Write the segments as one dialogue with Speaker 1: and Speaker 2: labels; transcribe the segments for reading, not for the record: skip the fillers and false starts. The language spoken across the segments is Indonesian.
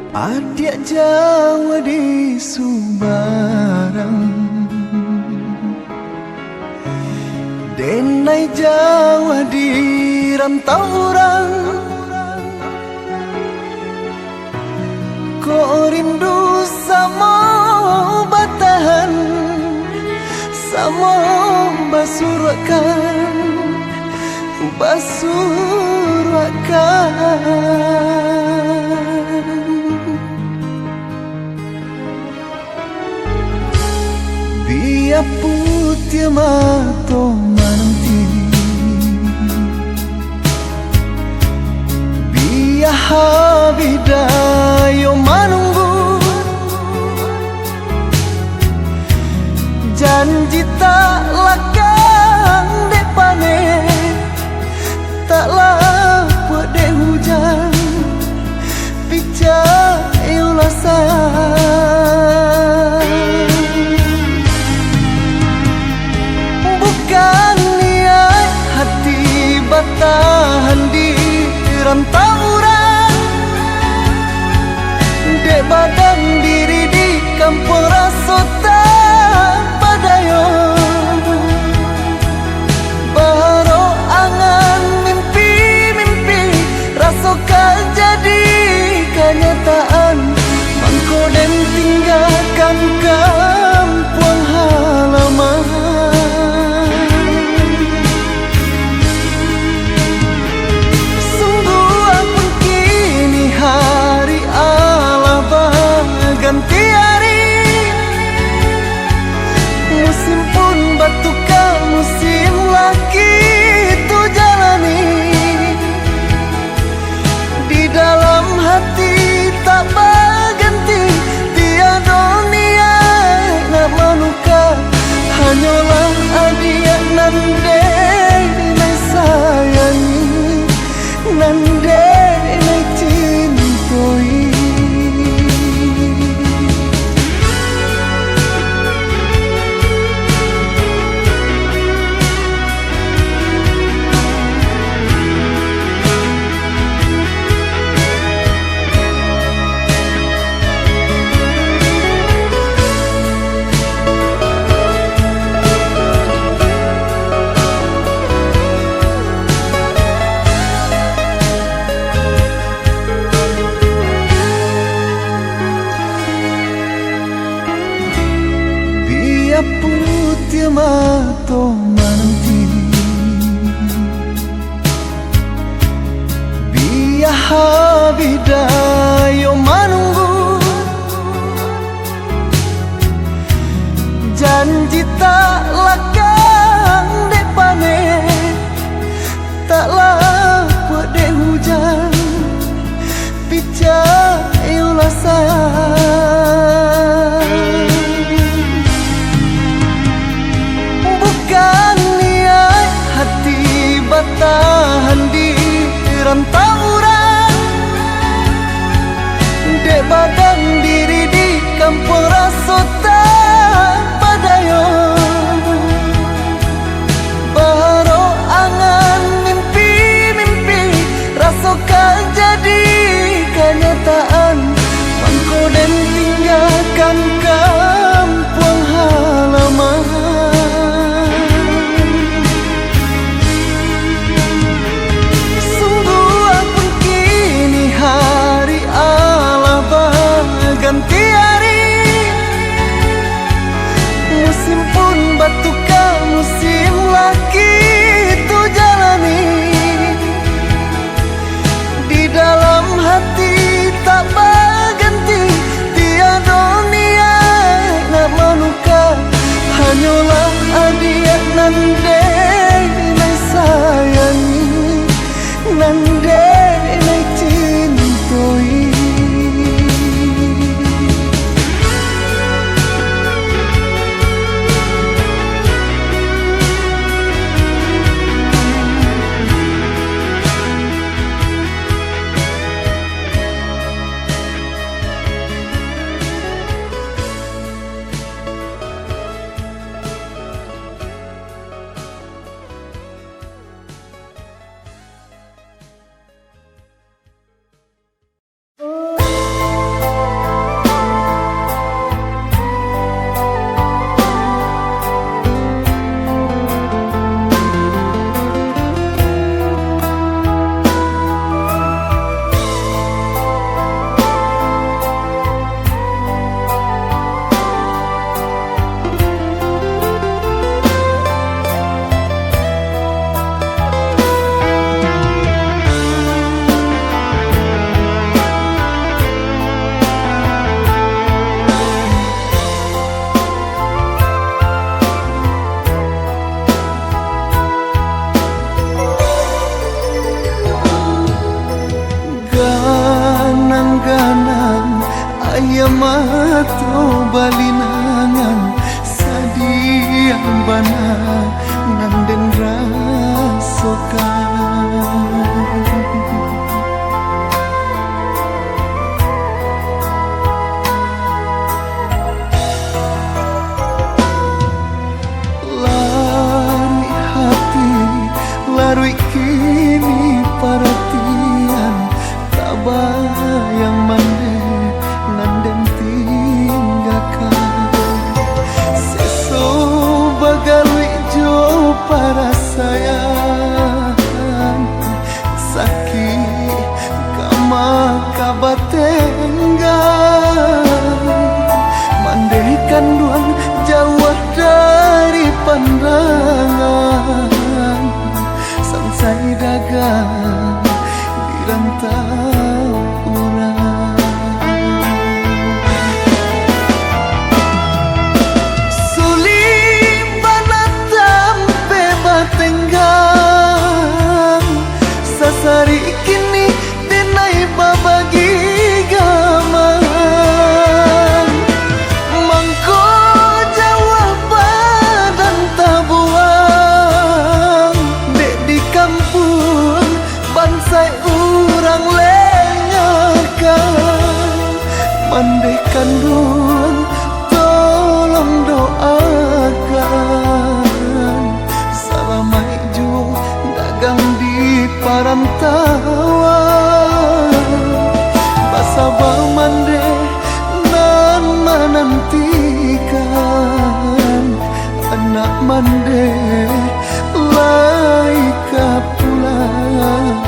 Speaker 1: Adik Jawa di Subarang, Denai Jawa di rantau orang. Ko rindu sama batahan, sama basurkan, biar putih mato manti, biar habidayo menunggu. Janji tak lakang dek panen, tak lapuk dek hujan, picak ulasan. Bukan niat hati batahan di rantau orang, dek badan diri di kampung rasota padayo. Baru angan mimpi-mimpi rasokan jadi kenyataan. Mangko dan tinggalkan kampung halaman. Ganti hari, musim pun bertukar, musim lagi itu jalani. Di dalam hati tak berganti, tiada niat nak menukar. Hanyalah adik nande nai sayangi, nande nai cintai. Putih mato manti, biar habidayo menunggu. Janji tak lakang dek panen, tak lapuk dek hujan, picak ulasan. Bukan niat hati batahan di rantau orang, dek badan diri di kampung rasota padayo. Baru angan mimpi-mimpi rasokan jadi kenyataan. Mangko dan tinggalkan kampung halaman. Ganti hari, musim pun bertukar, musim lagi itu jalani. Di dalam hati tak berganti, tiada niat nak menukar. Hanyalah adik nande nai sayangi, nande nai cintai. Yamato balinangan sadiang bana nanden rasokan lari hati larui kini perhatian tak bayang mande nanden tinggalkan seso bagalui jo para sayang sakit kama kabatenggan mandekan duang jauh dari pandangan sansai dagang di rantau orang sulit banatam bebatenggang sasari kini denai babagi gaman mangko jawab badan tabuang dek di kampung bansai urang lenyakan mandekan duang tolong doakan salamai ju dagang di parantauan basabah mande nan menantikan anak mande laika pulang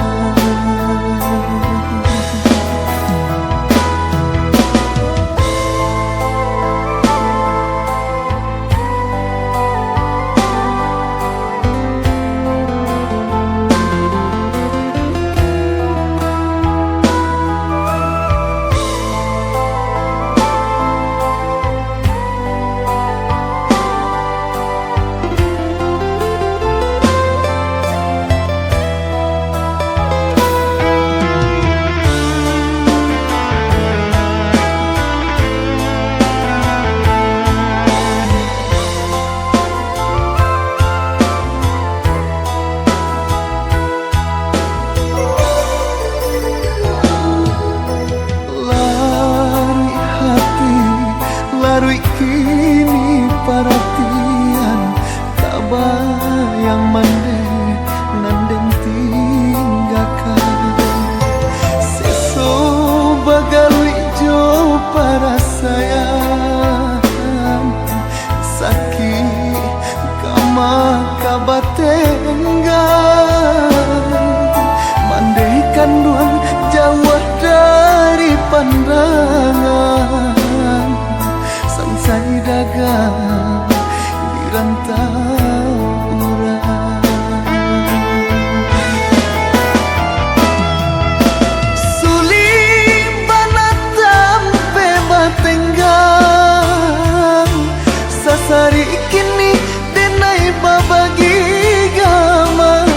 Speaker 1: larui kini perhatian tak bayang mande nanden tinggalkan seso bagalui jo para sayang sakit kama kabatenggan mandekan duang jauh dari pandangan sansai dagang di rantau orang sulit banatam bebatenggang sasari kini denai babagi gaman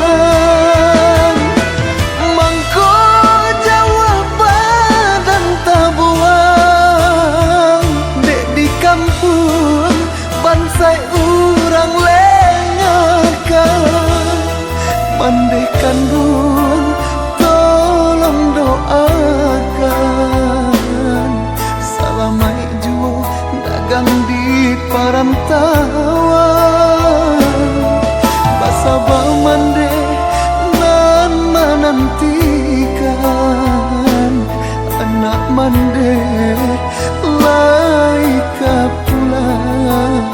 Speaker 1: mangko jawab badan tabuang dek di kampung bansai urang lenyakan mandekan duang tolong doakan salamai ju dagang di parantauan basabah mande nan menantikan anak mande laika pulang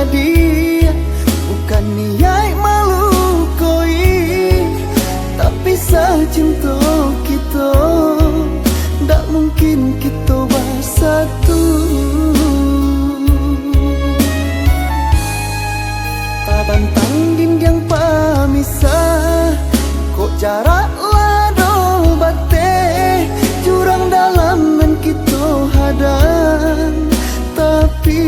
Speaker 1: jadi. Bukan niat malu koi, tapi sacinta kita ndak mungkin kita bersatu. Tabantang dinding pamisah, kok jarak lado bate, jurang dalam men kita hadang, tapi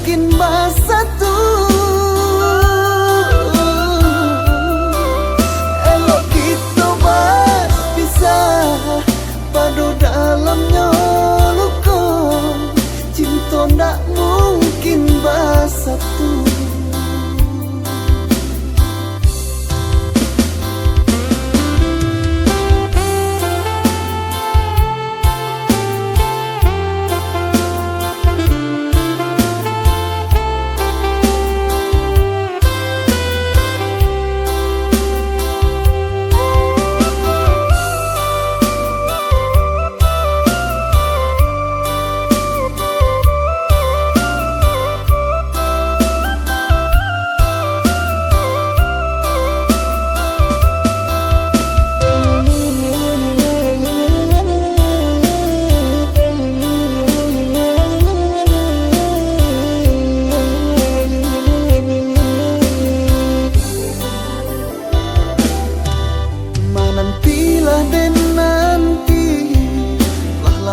Speaker 1: mungkin bersatu. Elok kita berpisah, padu dalamnya luka, cinta ndak mungkin bersatu.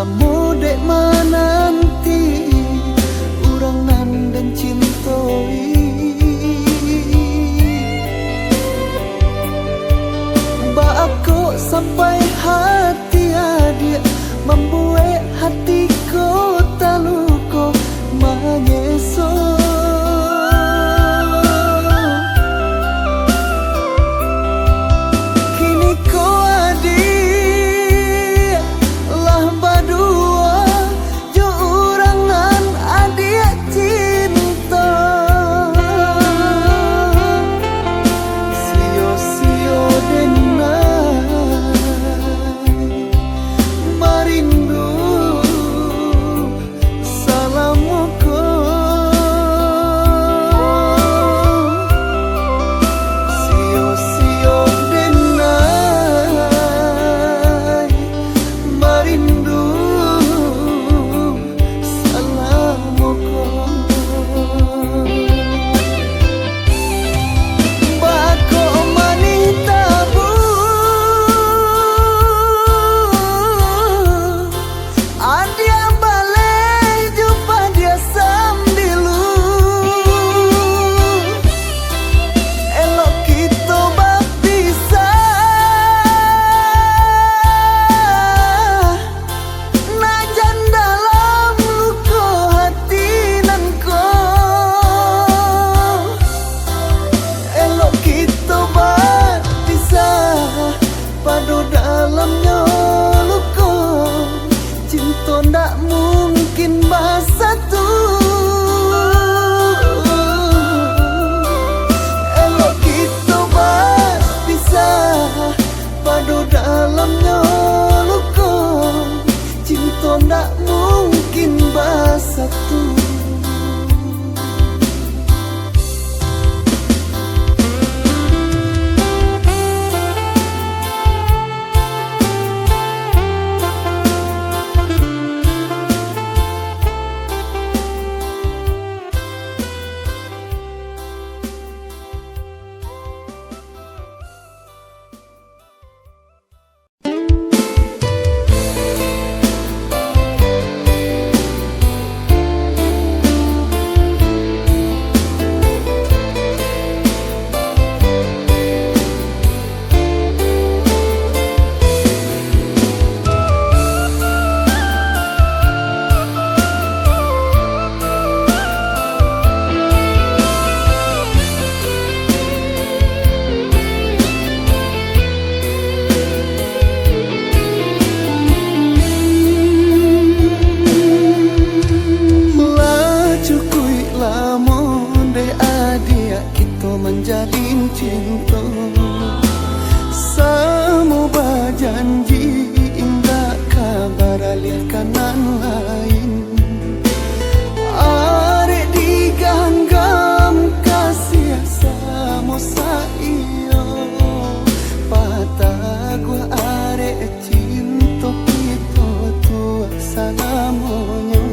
Speaker 1: Mudek menanti urang nan dan cintoi, ba aku sampai hati adia membuat hatiku taluko menyeso. Dalamnya luka, cinta ndak mungkin bersatu. Elok kita berpisah, padu dalamnya luka, cinta ndak mungkin bersatu. Menjalin cinta, semua berjanji indah kabar lihat kanan lain. Arek diganggam kasih sama saya, patah gua arek cinta kita tua salamonya.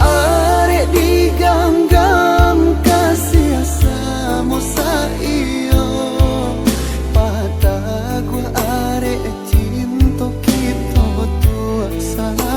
Speaker 1: Arek diganggam kasih sama saya, patah gua arek cinta kita tua salah.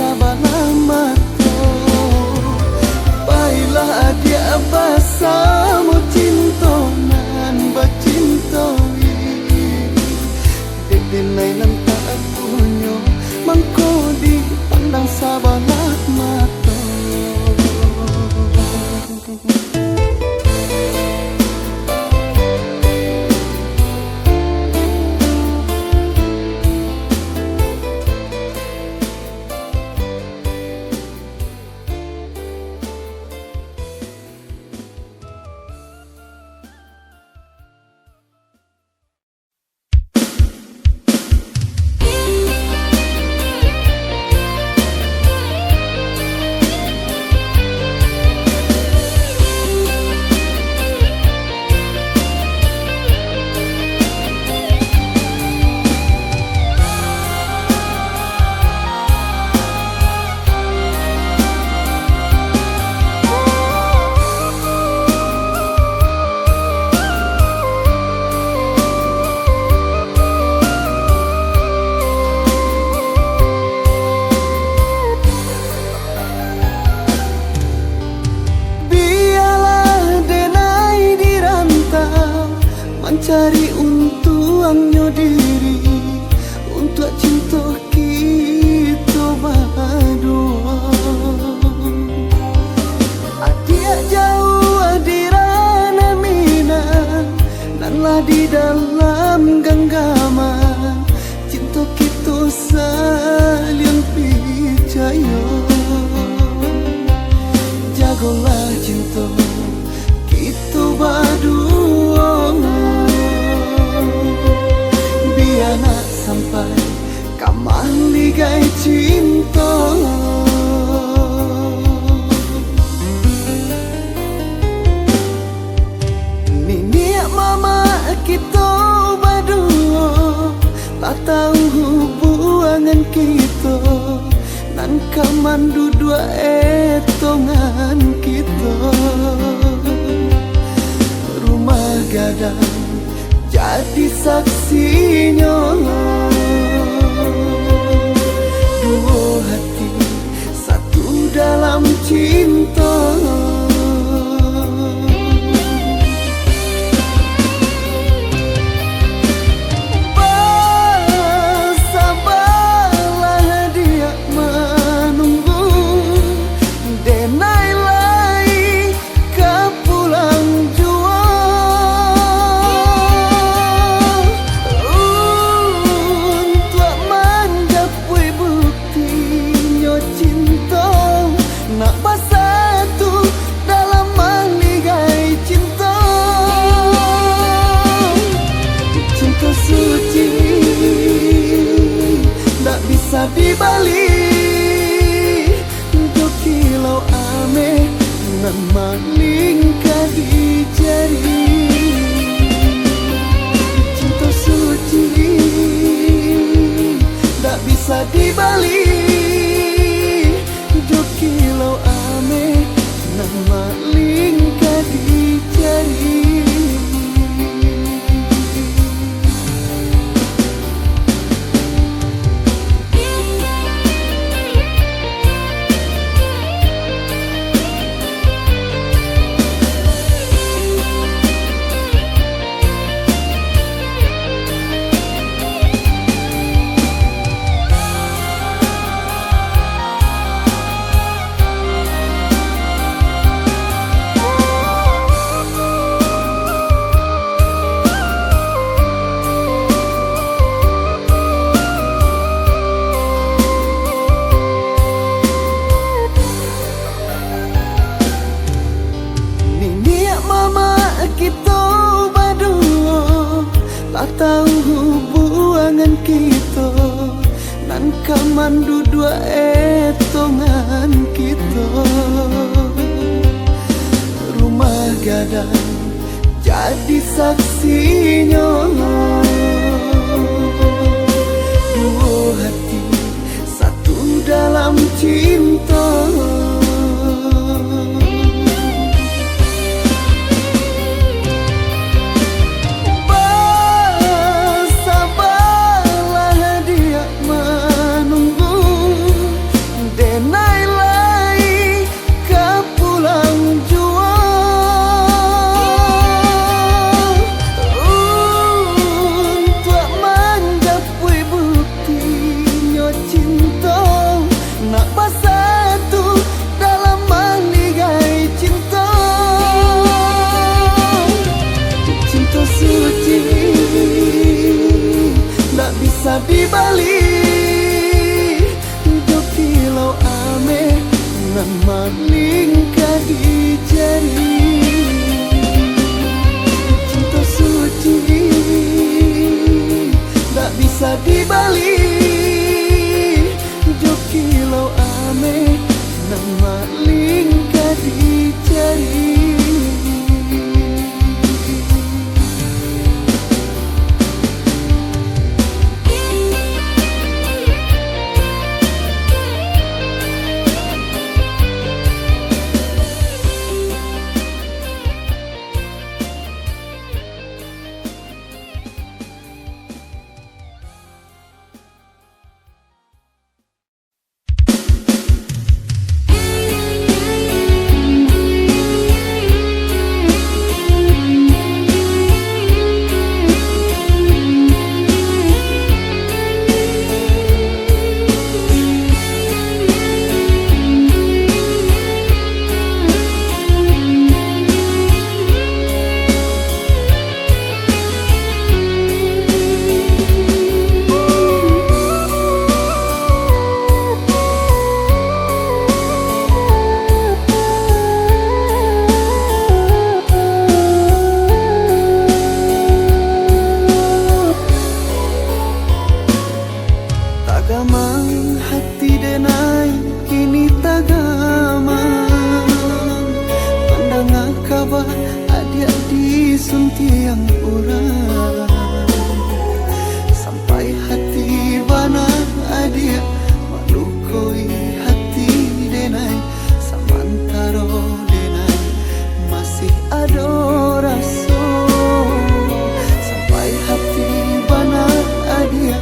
Speaker 1: sabalah mato. Baiklah dia basamu cinta nan bacintoi. Denai nan tak punyo mangko di pandang sabalah mato. Cari untuangnya diri untuk cinta kita berdua. Adia jauh adirana mina nanlah di dalam genggaman cinta kita saling percaya. Jagolah cinta kita berdua. Nak sampai kaman ligai cinta. Nini mama kita berdua tak tahu hubungan kita nan kaman dua etongan kita. Rumah gadang jadi saksinya. Dua hati satu dalam cinta. Bersabarlah dia menunggu. Denai lai ke pulang jua. Nak bersatu dalam meligai cinta. Cinta suci tak bisa dibalik. Dua kilau ame nan malingkah di jari. Cinta suci tak bisa dibalik. Kilau ame nama lingkar di jari. Tahu hubungan kita nan kaman dua etongan kita. Rumah gadang jadi saksinya. Dua hati satu dalam cinta. dibalik do kilau ame nan maling ka di jari cinta suci tak bisa dibalik do kilau ame nan maling ka di jari. Tagamang hati denai kini tagamang pandang kabar adik di suntiang urang sampai hati bana adik malukoi hati denai samantaro denai masih ada rasa sampai hati bana adik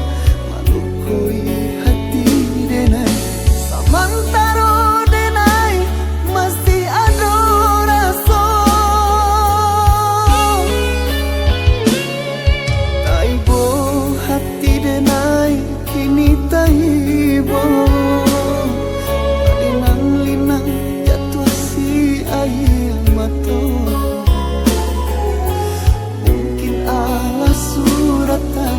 Speaker 1: malukoi mantaro denai masih ada rasa taibo hati denai kini taibo linang-linang jatuh si air mata mungkin ala suratan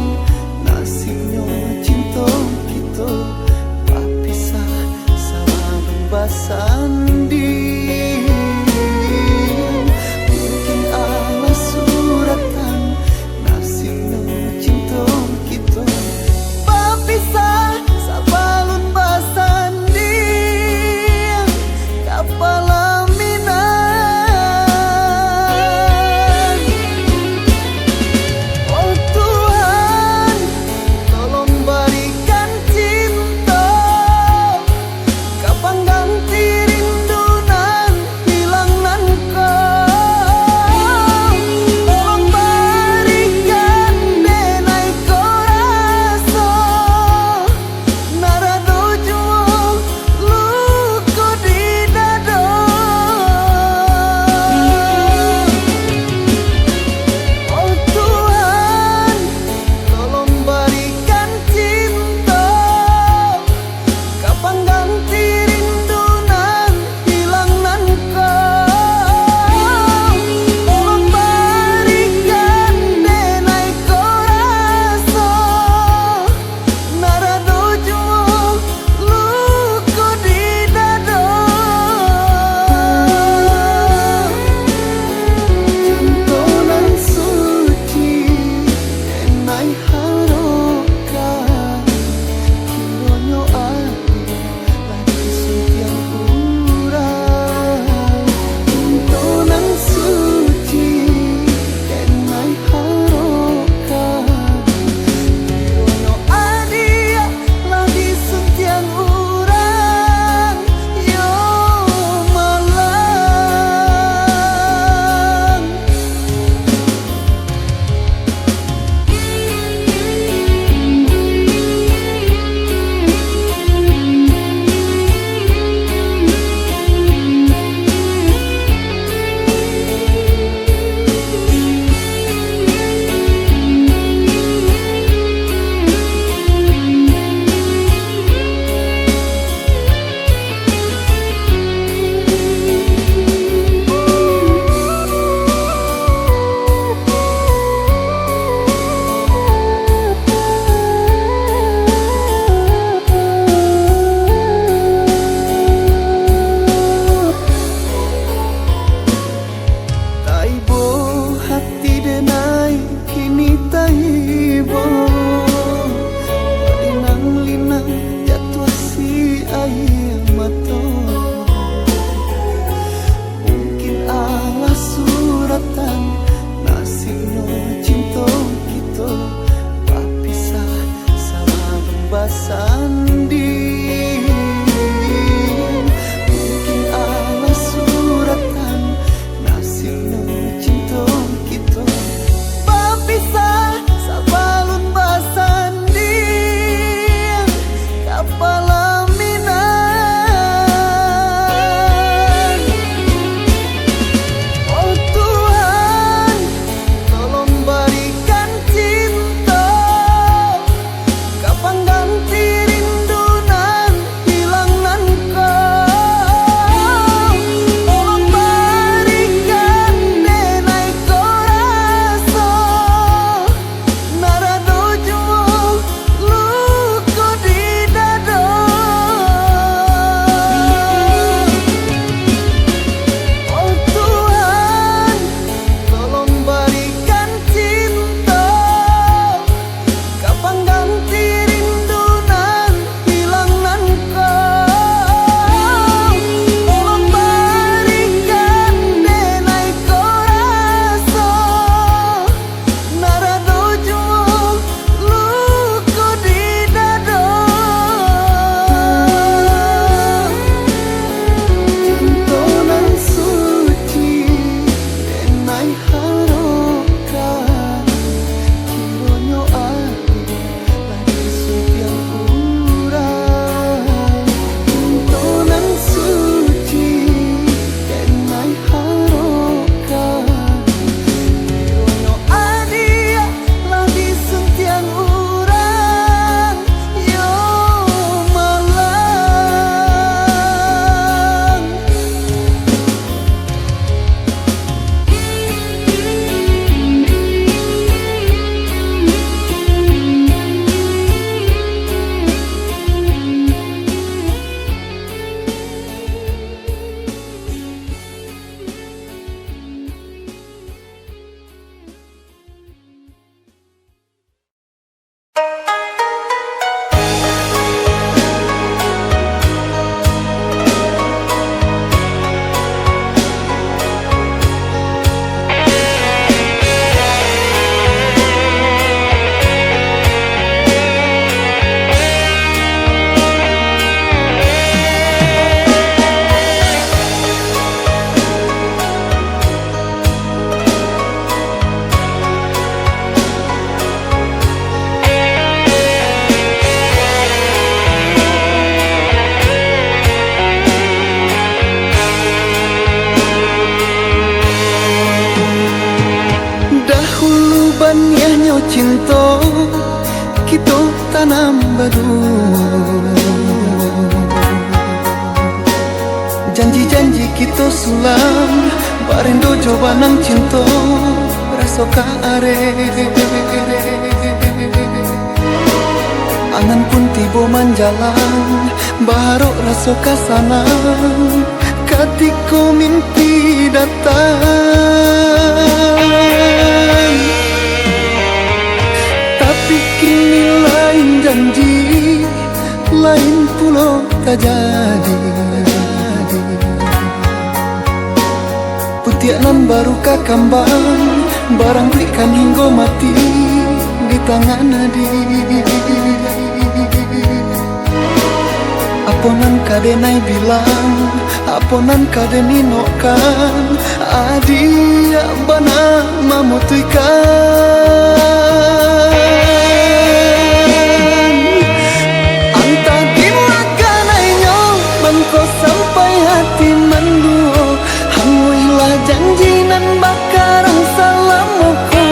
Speaker 1: nasibnya cinta kita sandi mungkin ala suratan nasibnya cinta kita berpisah sabalun cinta kita tanam berdua. Janji-janji kita sulam barindo coba nang cinta rasa kare. Angan pun tiba manjalan baru rasa kasanang ketika mimpi datang. Tapi kini lain janji, lain pula tak jadi. Putianan baru kakambang, barang berikan hingga mati di tangan nadi. Aponan kadenai bilang, aponan kadeni nokan, adia bana memutuikan. Anta dimakan ainyo, mengko sampai hati menduo. Hanguilah janji nan bakarang salamuku.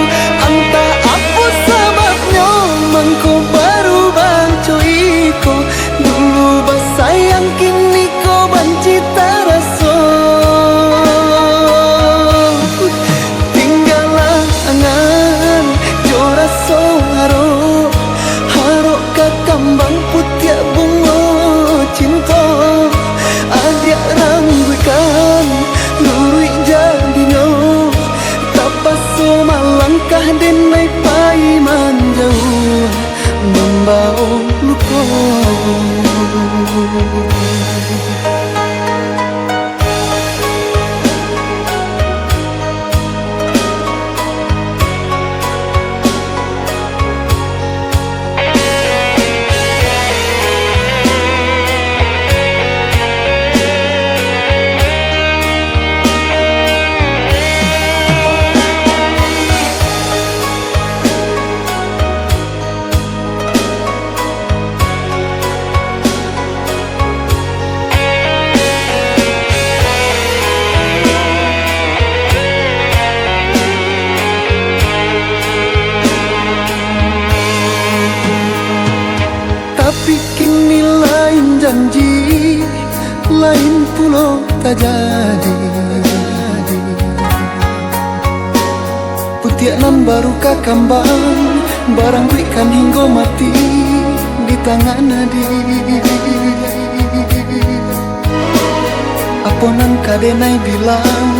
Speaker 1: Anta apa sebabnya, mengko baru bancoiko. Dulu basayang kini kau banci terasa. Tinggallah angan jora soharo, harok kakambang putih bunga cinta. Adia rangguikan lurui jadinya, tapas malangkah denai paiman jauh membawa luka. Tapi kini lain janji, lain pula tak jadi. Putianan baru kakambang, barang berikan hingga mati di tangan nadi. Aponan kadenai bilang,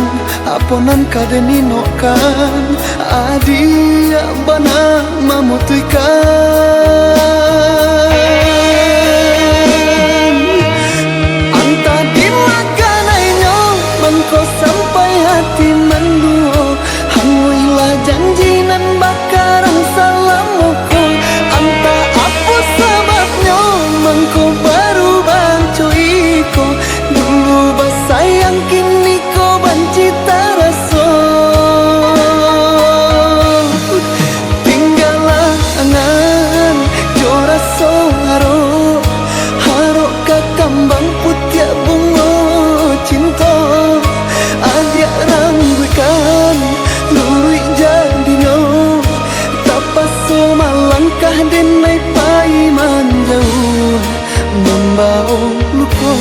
Speaker 1: aponan kadeni nokan, adia bana memutuikan. Anta dimakan ainyo, mengko sampai hati menduo. Hanguilah janji nan bakarang salamuku. Anta apa sebabnya, mengko baru bancoiko. Dulu basayang kini kau banci terasa. Tinggallah angan jora soharo, harok kakambang putih bunga cinta. Adia rangguikan lurui jadinya, tapas malangkah denai paiman jauh membawa luka.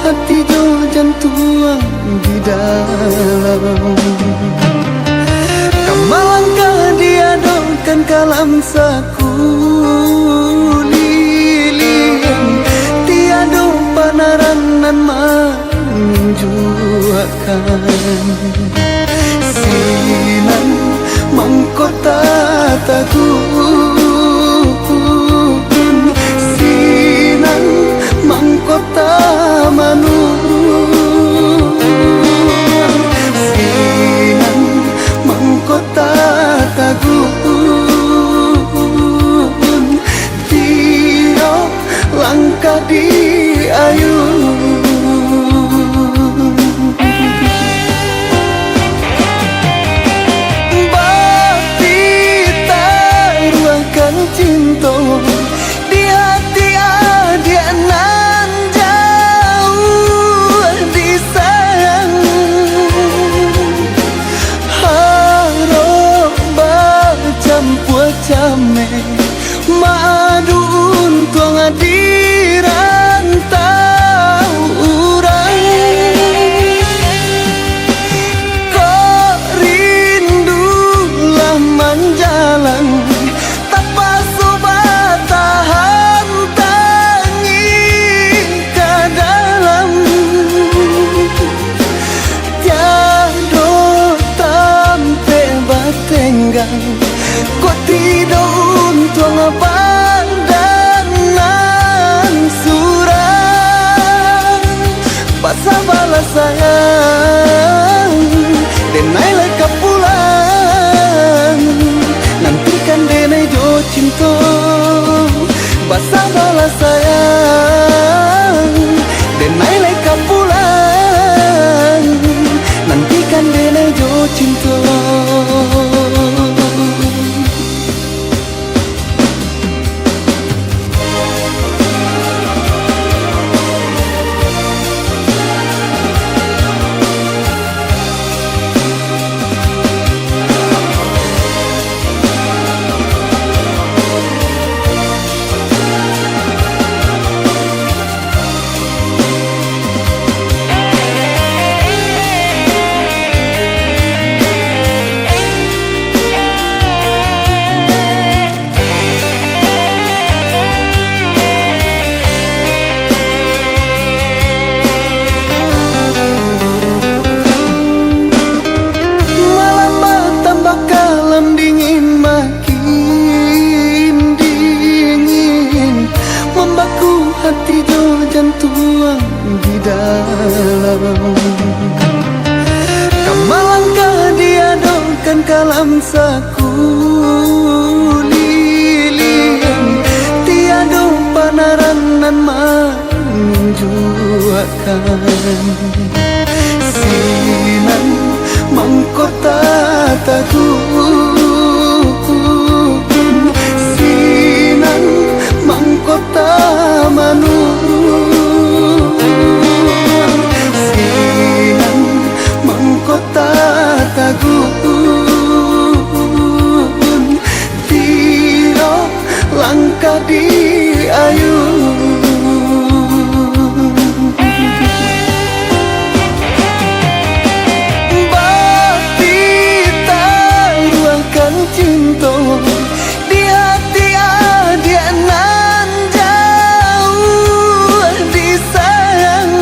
Speaker 1: hati jo jantung di dalam. Kamalangkah diadokan kalam saku lilian, tiada panaranan menunjukkan sinan mangkota tagun, sinan mangkota manu, sinan mangkota tagun, tiro langkah di ayun. Cinta di hati dia nan jauh disayang, harap bercampur came madu untung hadiran tahu urang. Kok rindulah menjalan kok tidak untung pandangan surang. Pasal balas sayang denai leka pulang, nantikan denai jo cinta. Pasal balas sayang denai leka pulang, nantikan denai jo cinta. Hati jo jantung di dalam. Kamalangkah diadokan kalam saku lilian, tiada panaranan menunjukkan sinan mangkota tagun, sinan mangkota manu, sinan mangkota tagun, tiro langkah di ayun. Bakti taruhkan cinta di hati dia nan jauh disayang,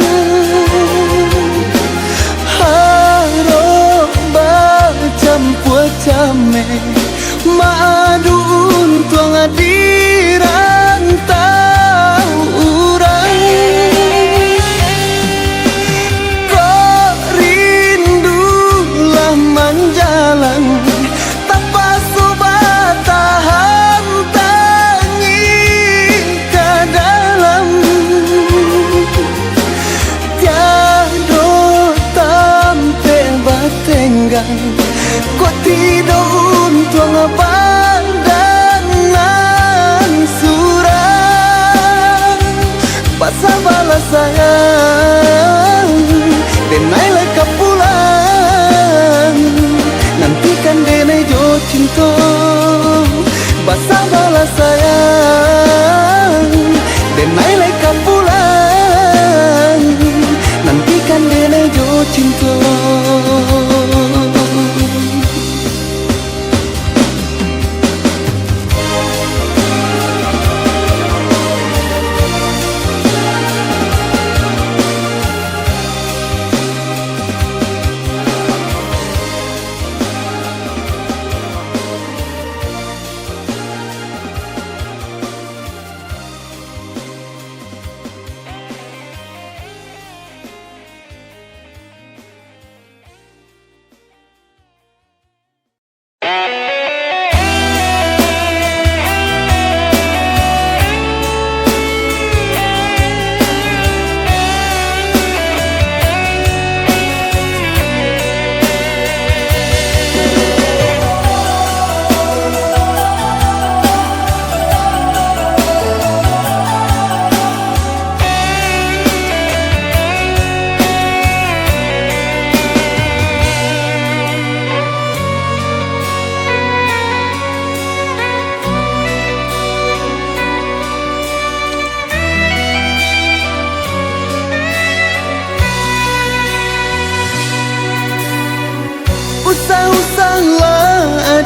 Speaker 1: harap bercampur came madu untung hadiran tahu urang. Kok rindulah menjalan tanpa sobat tahan tangi ke dalam. Tiada tampe batenggang, kok tidak untung pandangan surang. Pasal balas sayang denai leka pulang, nantikan denai jo cinta. Pasal balas sayang denai leka pulang,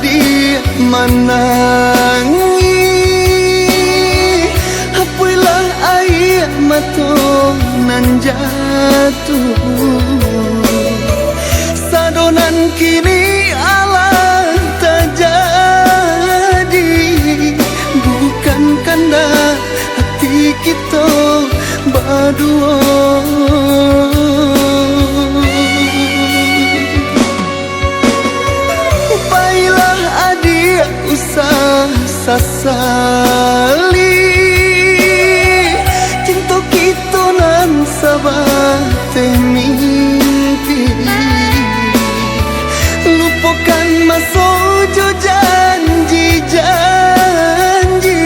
Speaker 1: adik manangi, hapuilah air mata nan jatuh. Sadonan kini alam terjadi, bukan karena hati kita berdua. Baiklah adik usah sasali, cinta kita nan sabateh mimpi. Lupakan masa jo janji-janji,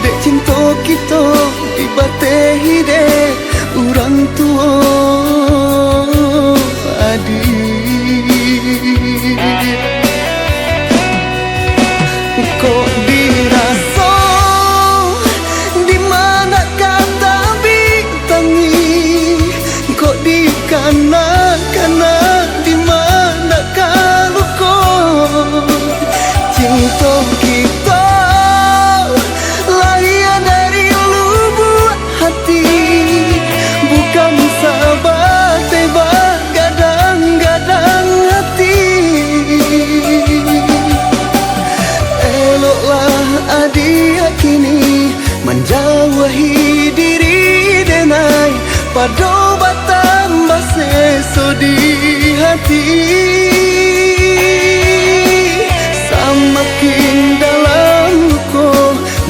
Speaker 1: dek cinta kita dibatehi dek orang tua adik. Kok dirasa di mana kata bintangi, kok dikana-kana di mana luka. Cinta kita lahir dari lubuk hati, bukan sahabat tebak gadang-gadang hati. Eloklah adik kini menjauhi diri denai, pada batambah seso di hati. Semakin dalam luka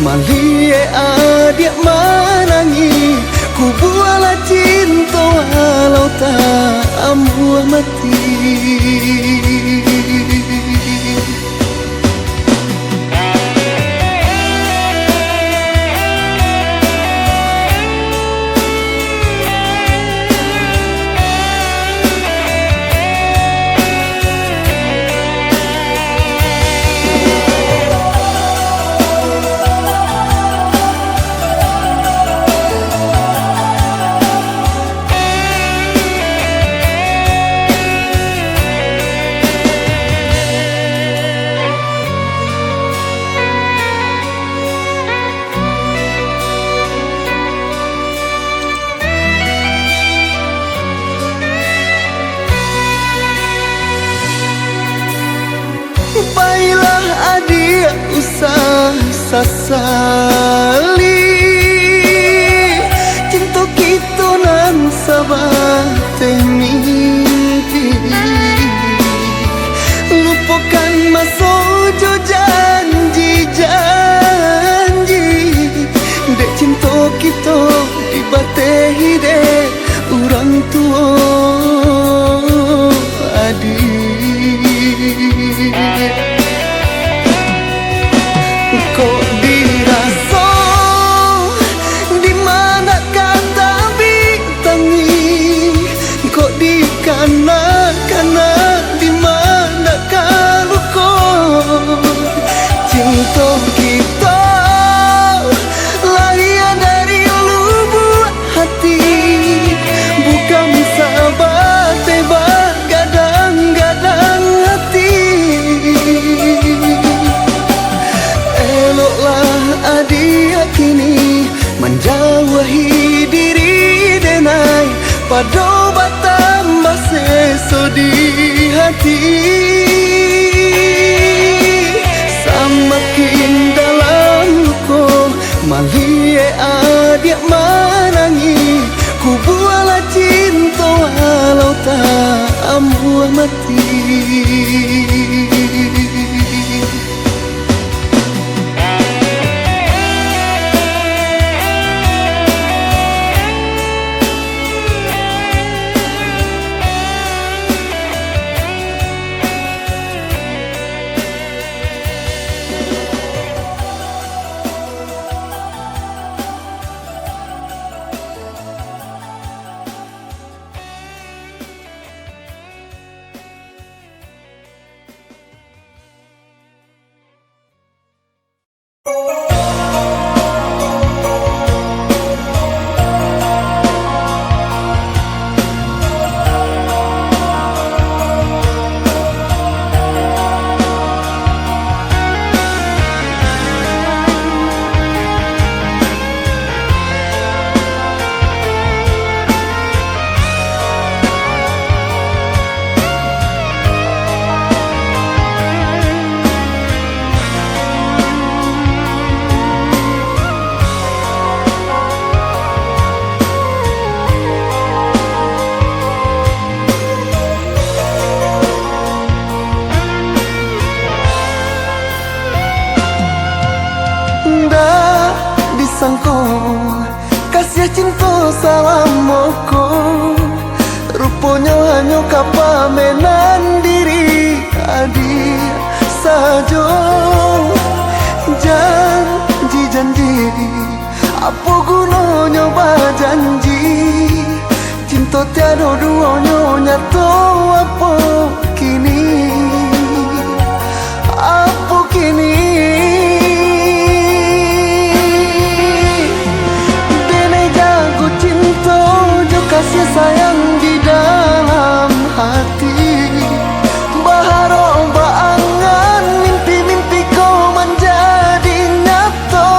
Speaker 1: malie adik menangi, ku bualah cinta walau tak ambuh mati. Baiklah adik usah sasali, cinta kita nan sabateh mimpi. Lupakan masa jo janji-janji, dek cinta kita dibatehi dek orang tua adik. Kok dirasa di mana kata bintangi, kok dikana-kana di mana luka. Cinta kita lahir dari lubuk hati, bukan sahabat tebak gadang-gadang hati. Eloklah adik kini menjauhi diri denai, pada batambah seso di hati. Semakin dalam luka malie adik menangi, ku bualah cinta walau tak ambuh mati. salamoko, rupanya hanya kapamenan diri adi sajo. Janji-janji apa gunanya janji, cinta tiada duanya nyata. Apa kini, apa kini, dene jago cinta jo kasih sayang di dalam hati. Baharo baangan mimpi-mimpi kau menjadi nyata.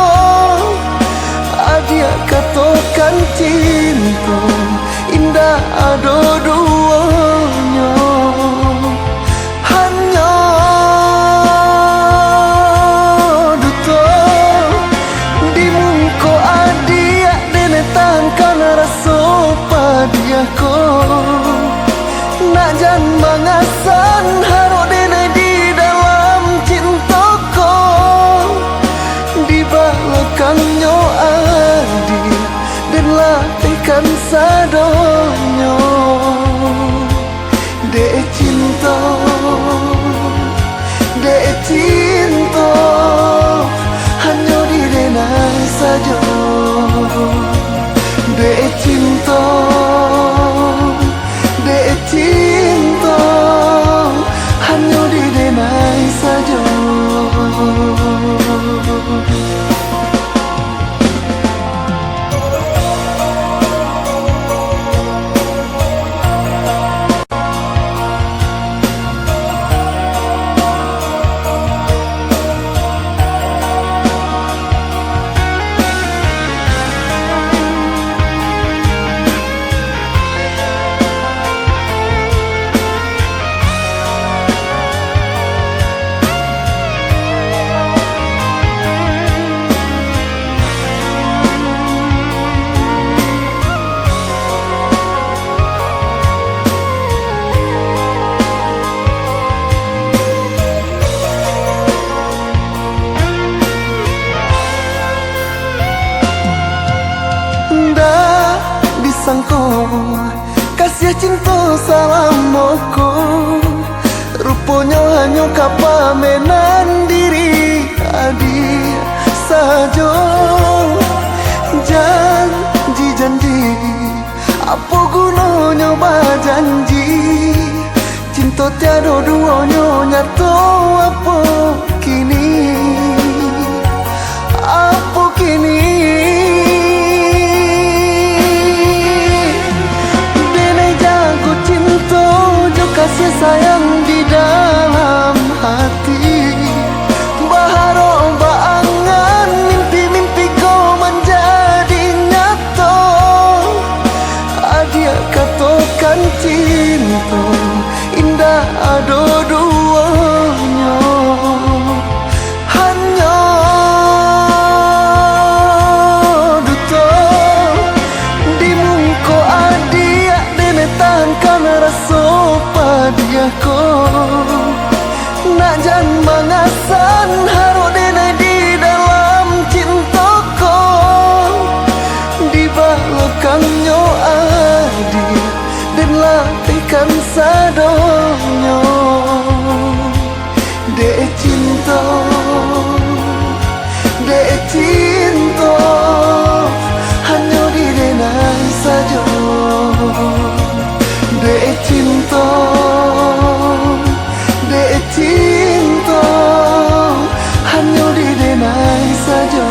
Speaker 1: Adia katakan cinta indah ada duanya, hanya duto di muka adia dene tangkan rasa padiako. Nak jan mangasan haro dene di dalam cintaku, di belakangnya adia dan latihkan sadonyo. Dek cinta, dek cinta, hanya di denai saja. Dek cinta, dek cinta, hanya di denai saja. Sangko kasih cinta salamoko, rupanya hanya kapamenan diri adi sajo. Janji-janji apa gunanya janji, cinta tiada duanya nyata. Apa kini, apa kini, kasih sayang di dalam hati. Baharo baangan mimpi-mimpi kau menjadi nyata. Adia katakan cinta indah ada duanya, hanya duto di muka adia dene tangkan rasa padiako. Nak jan mangasan haro dene di dalam cintaku, di belakangnya adia dan latihkan sadonyo. Dek cinta, dek cinta, hanya di denai saja. Dek cinta, dek cinta, hanya di denai saja.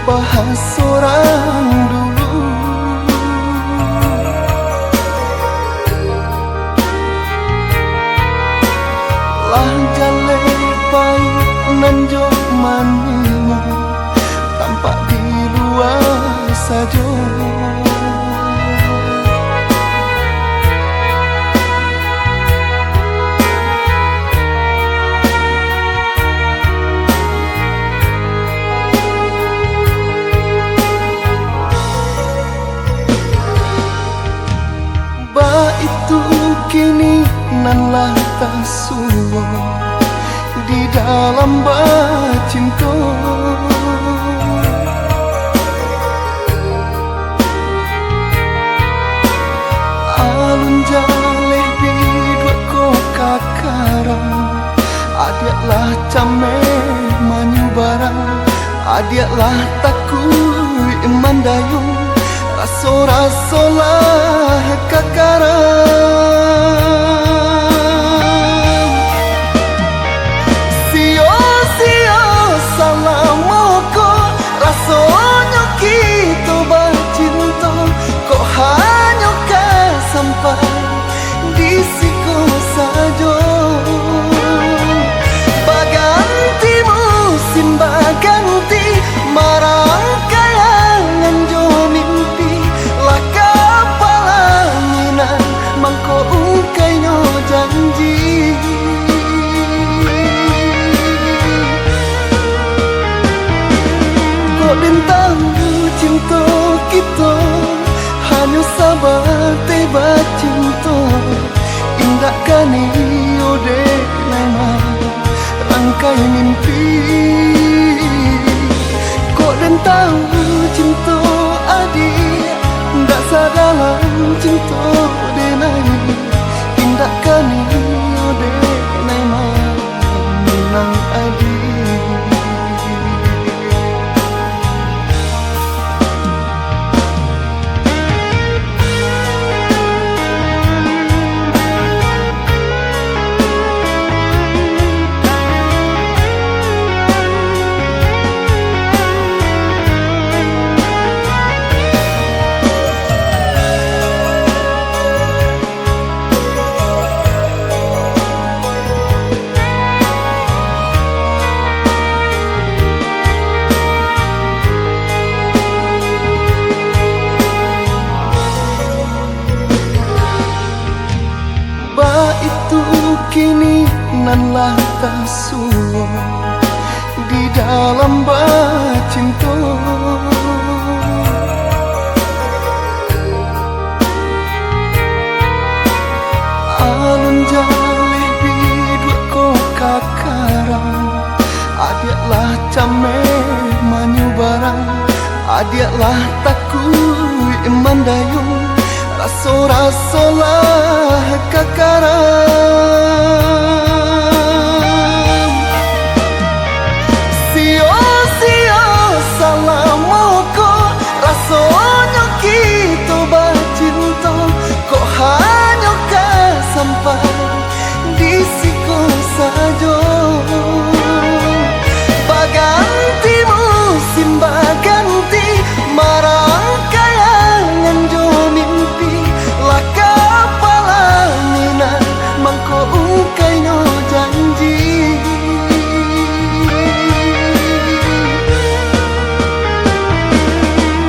Speaker 1: bahas orang dulu. Lah jale baik nanjok maninya, tampak di luar saja. Itu kini nan lah tak suwa di dalam bacinta. Alun jaleh bidua ko kakarang, adiaklah came manyu barang, adiaklah takui mandayung. Raso-raso lah kakarang, sio-sio salah moko, rasanya kita bercinta, kok hanya sampai di siku saja. Baganti musim baganti, marang kayangan jo mimpi. Mangko ungkainya janji, kok bintang cinta kita hanya sabar tiba cinta. Indah kani ode nama rangkai mimpi, kok bintang cinta adik ndak sadalam cinta denai. Indah kani ode nama minang adik. Itu kini nan lah tak suwa di dalam bacinta. Alun jaleh bidua ko kakarang, adiaklah came manyu barang, adiaklah takui mandayung. Raso-raso lah kakarang, sio-sio salah moko, rasanya kita bercinta, kok hanya sampai di siku saja. Baganti musim baganti, marang kayangan jo mimpi. Lah kepala mina mangko ungkainya janji,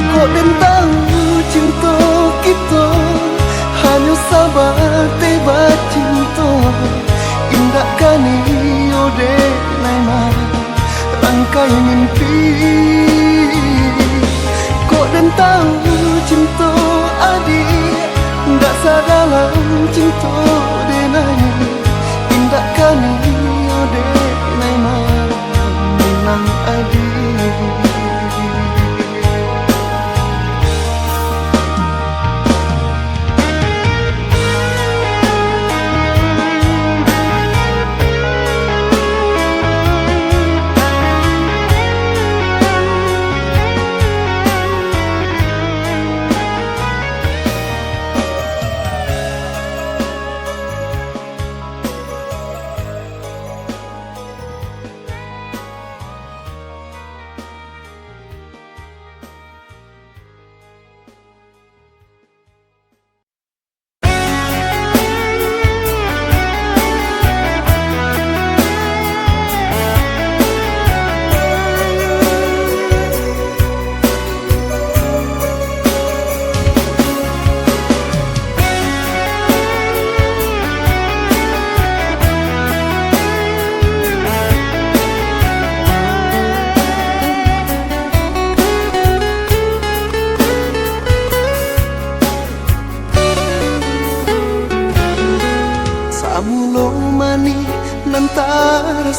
Speaker 1: kok bentang cinta kita hanya sabar tiba cinta. Indah kani ode nama rangkai mimpi, kok bentang cinta adik ndak sadalam cinta denai. Indah kani ode nama minang adik.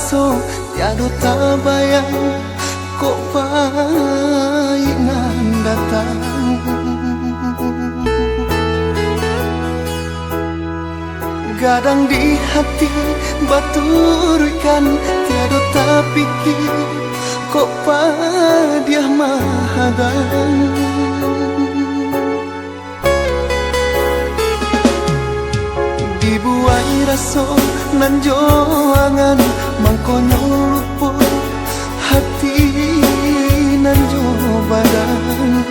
Speaker 1: raso tiado tabayang kok paingan datang. Gadang di hati baturkan tiado tapikir kok dia mahadang. Dibuai raso nan joangan mangkonyo lupo hati nan jo badan.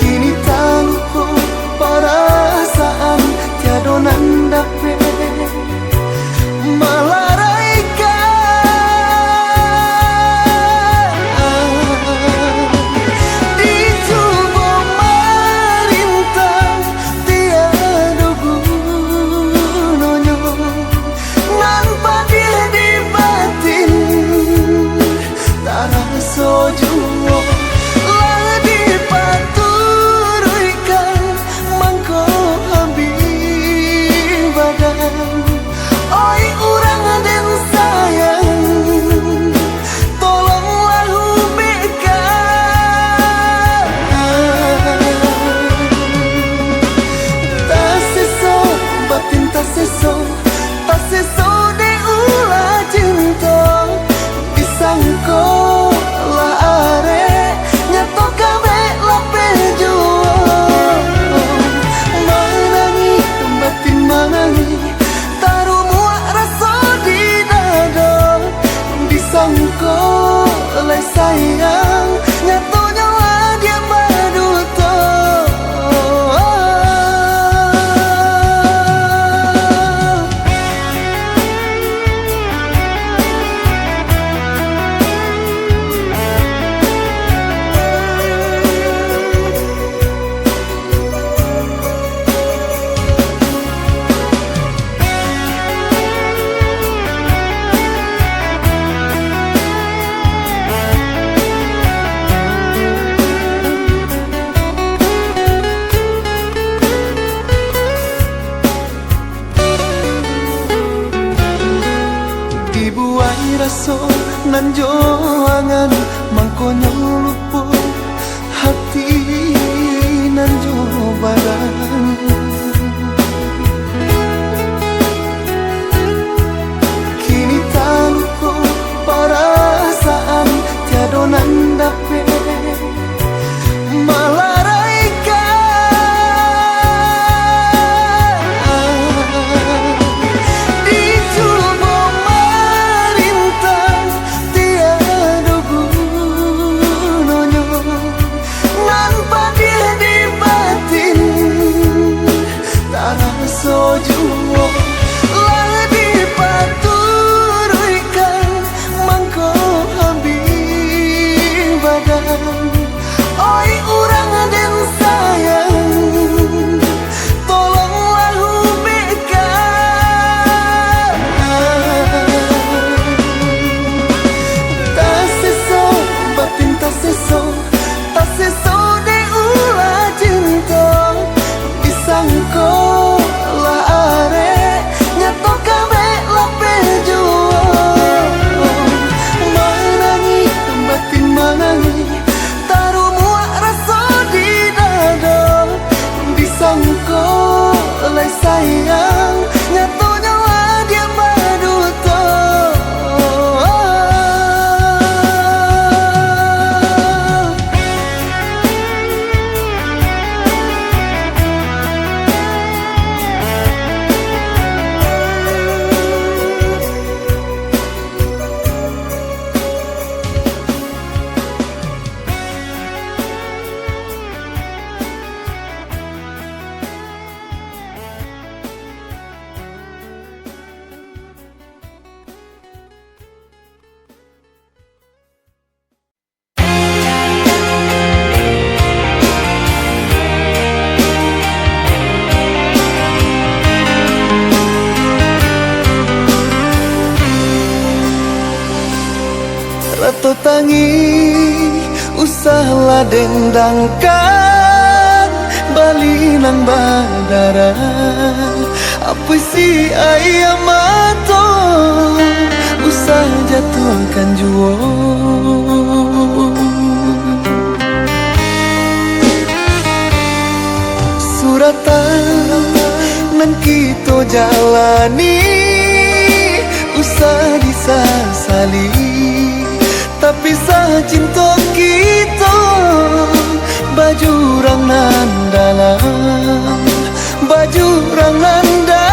Speaker 1: Kini taluko perasaan tiado nan dape melaraikan. Di tubuh merintang tiada gunanya tanpa dia di batin tak rasa jua lah dipaturkan mangko habis badan. Oi urang dan sayang tolonglah hubungkan. Tak seso batin tak seso de ulah cinta disangko lah are nyato kame lape jua. Manangi batin manangi taruh muak rasa di dada disangko oleh sayang nyato nyawa dia maduto. Dibuai raso nan joangan mangkonyo lupo hati nan jo badan. Kini taluko perasaan tiado nan dape melaraikan. Di tubuh merintang tiada gunanya tanpa dia di batin tak rasa jua lah dipaturkan mangko habis badan. Oi urang dan sayang tolonglah hubungkan. Tak seso batin tak seso de ulah cinta disangko lah are nyato kame lape jua. Manangi batin manangi taruh muak rasa di dada disangko oleh sayang nyato nyawa dia maduto. Rato tangi usahlah dendangkan balinan badara Apa si ayah mato usah jatuhkan juo. Suratan nan kita jalani usah disasali, tapi sah cinta kita baju rang nan dalam, baju rang nan dalam.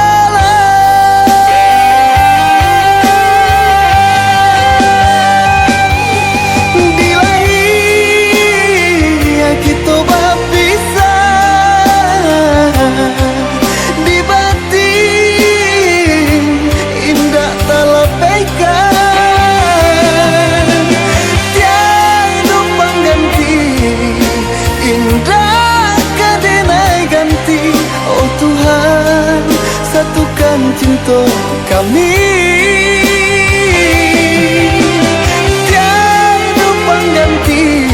Speaker 1: Di lahir kita berpisah, di batin indah terlepaskan, tiada pengganti indah kadenai ganti. Oh Tuhan, satukan cinta kami, tiada pengganti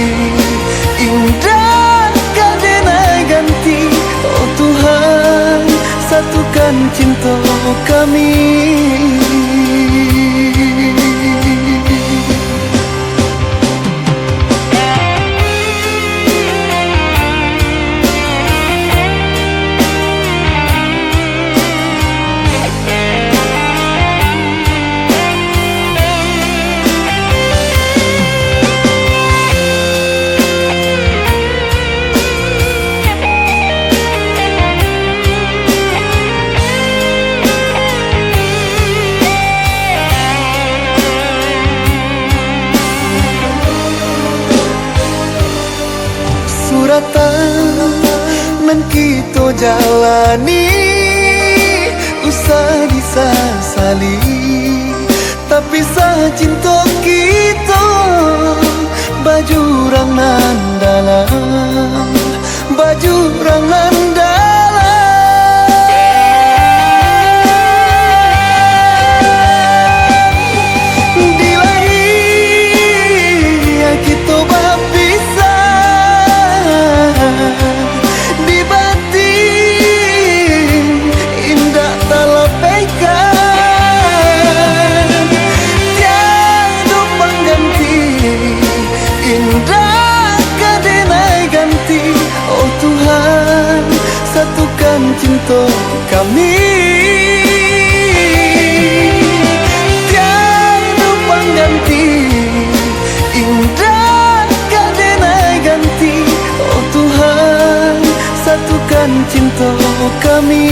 Speaker 1: indah kadenai ganti. Oh Tuhan, satukan cinta kami. Nan kita jalani usah disasali, tapi sah cinta kita baju rang nan dalam, baju rang nan dalam. Di lahir kita berpisah, di batin indah terlepaskan, tiada pengganti indah kadenai ganti. Oh Tuhan, satukan cinta kami, tiada pengganti indah kadenai ganti. Oh Tuhan, satukan cinta kami.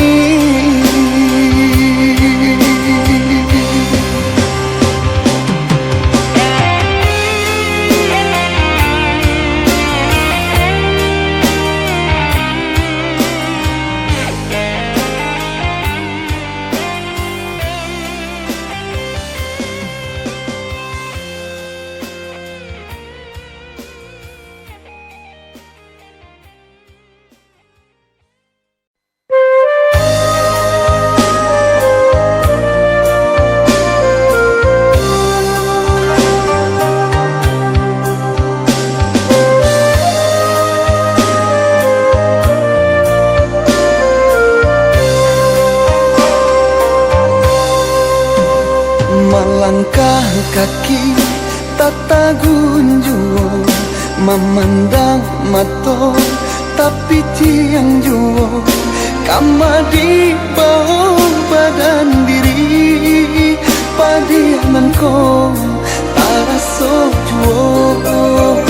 Speaker 1: Melangkah kaki tata gunjuo, memandang mato tapi tiang juo. Kama di bawah badan diri, padiananko taraso juo.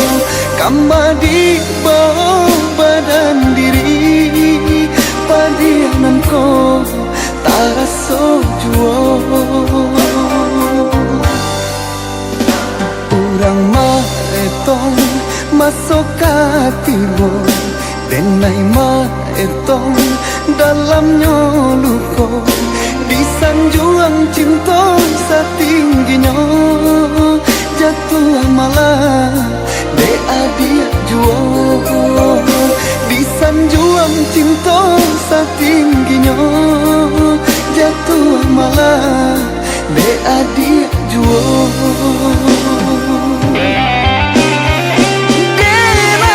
Speaker 1: Kama di bawah badan diri, padiananko taraso juo. Urang maetong masuk hatimu, denai maetong dalamnya luko. Di sanjuang cinta setingginya, jatuh malah de adia juo. Di sanjuang cinta setingginya, jatuh malah de adia juo. Denai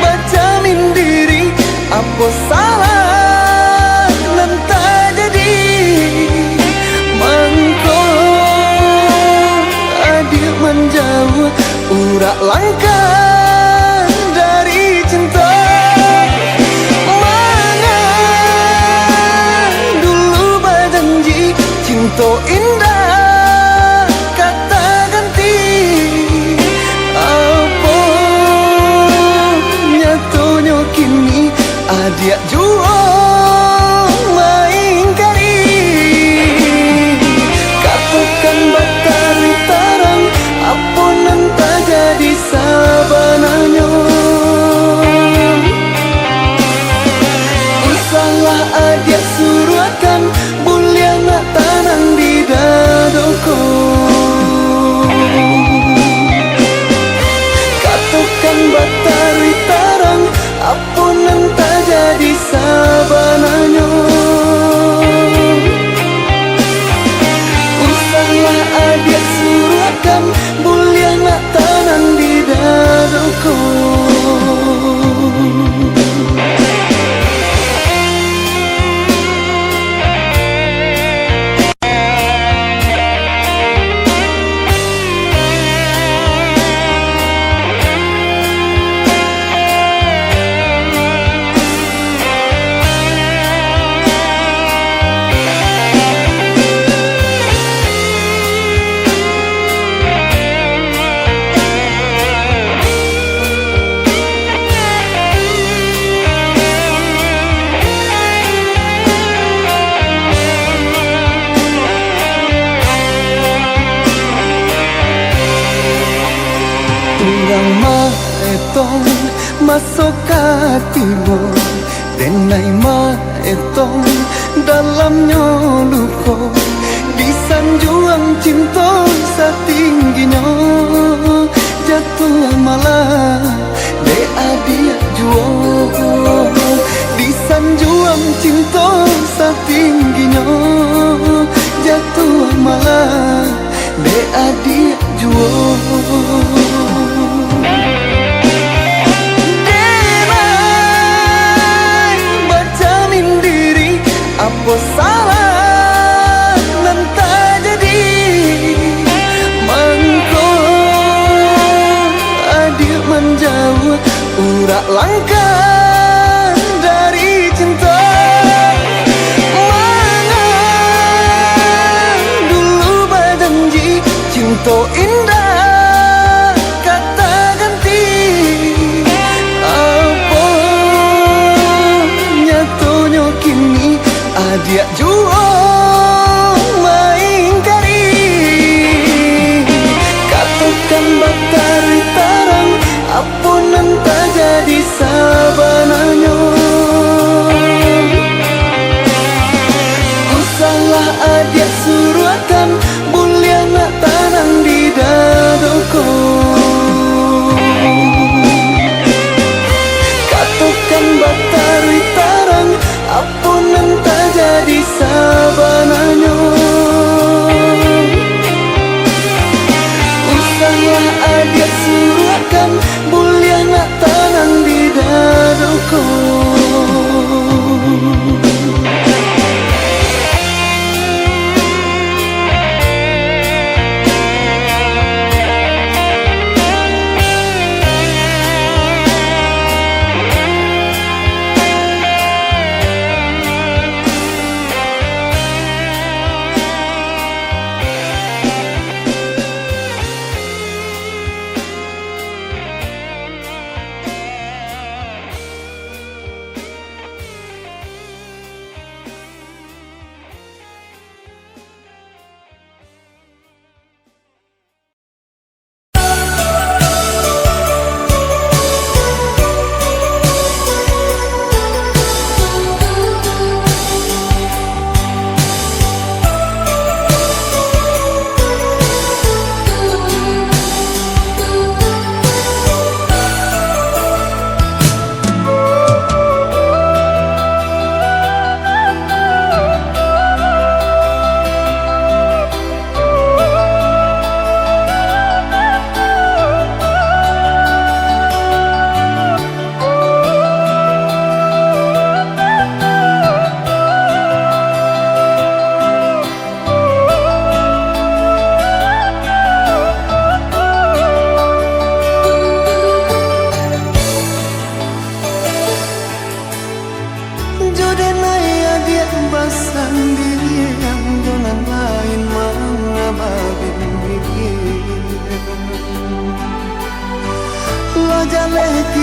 Speaker 1: bacamin diri, apa salah urat langkah dari cinta. Mana dulu berjanji cinta indah kata ganti. Apa nyatanya kini adia jua main kari. Katakan batari tarang apa nanti jadi sabananya. Usahlah adia suruhkan mulia nak tanang di dadoko. Katakan batari tarang apa nanti jadi sabananya. Usahlah adia suruhkan mulia nak tanang di dadoko. Urang mah etong masuk hatimu, denai mah etong dalamnya luka. Di sanjuang cinta setingginya jatuh malah de adia jua. Di sanjuang cinta setingginya jatuh malah de adia jua. Apa salah nanti jadi mangko adik menjauh urat langkah dari cinta. Mana dulu berjanji cinta indah kata ganti. Apa nyatanya kini adia jua main kari. Katakan batari tarang apa nanti jadi sabananya. Usahlah adia suruhkan mulia nak tanang di dadoko. Katakan batari tarang apa nanti jadi sabananya. Usahlah adia suruhkan mulia nak tanang di dadoko.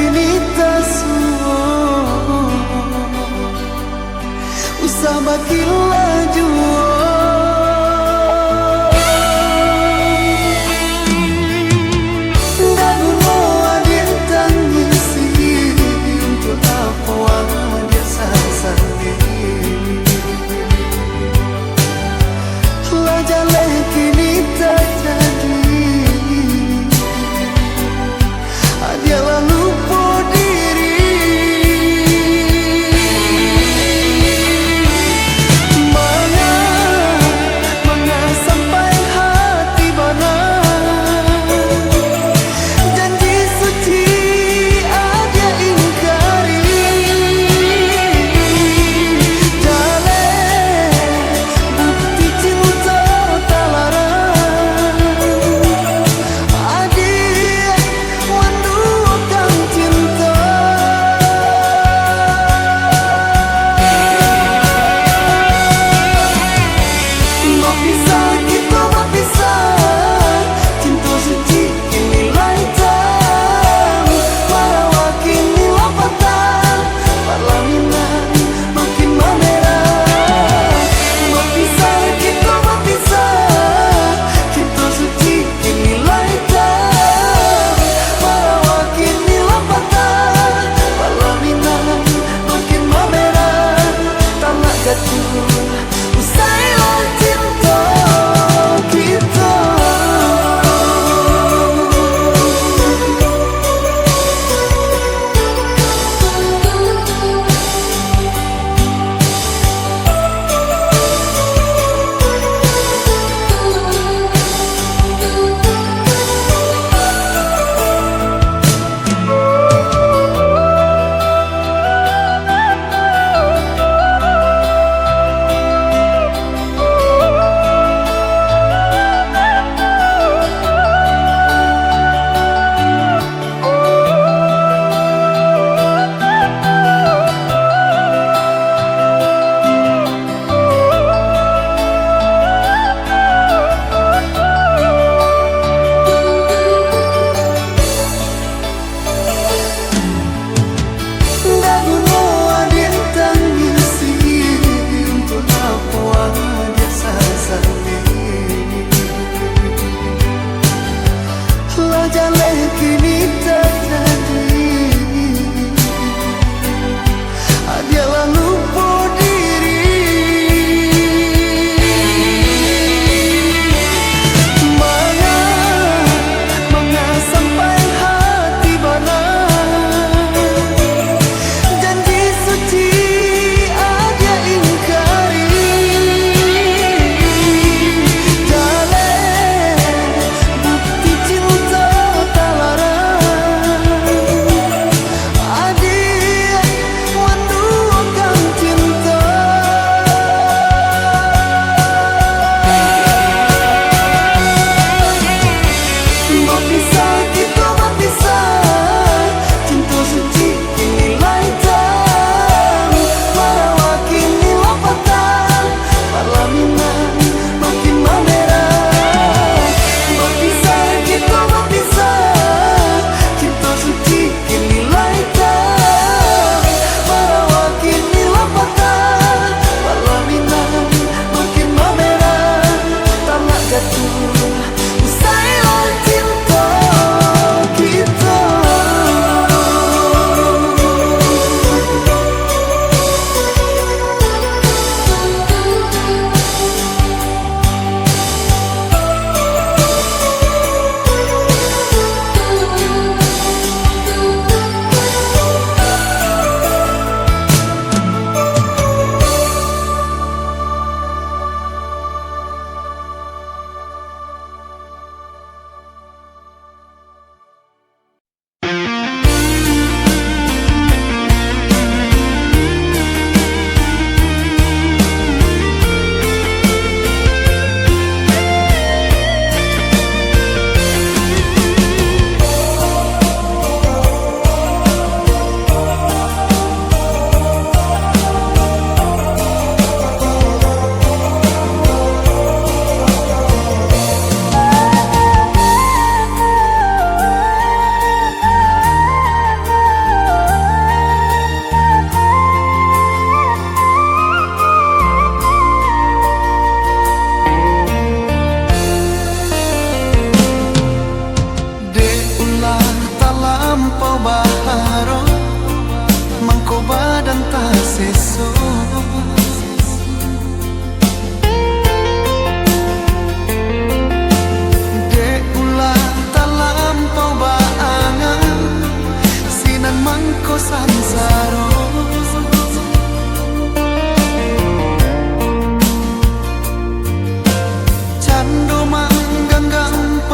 Speaker 1: kini tak suwo, usah bagi laju.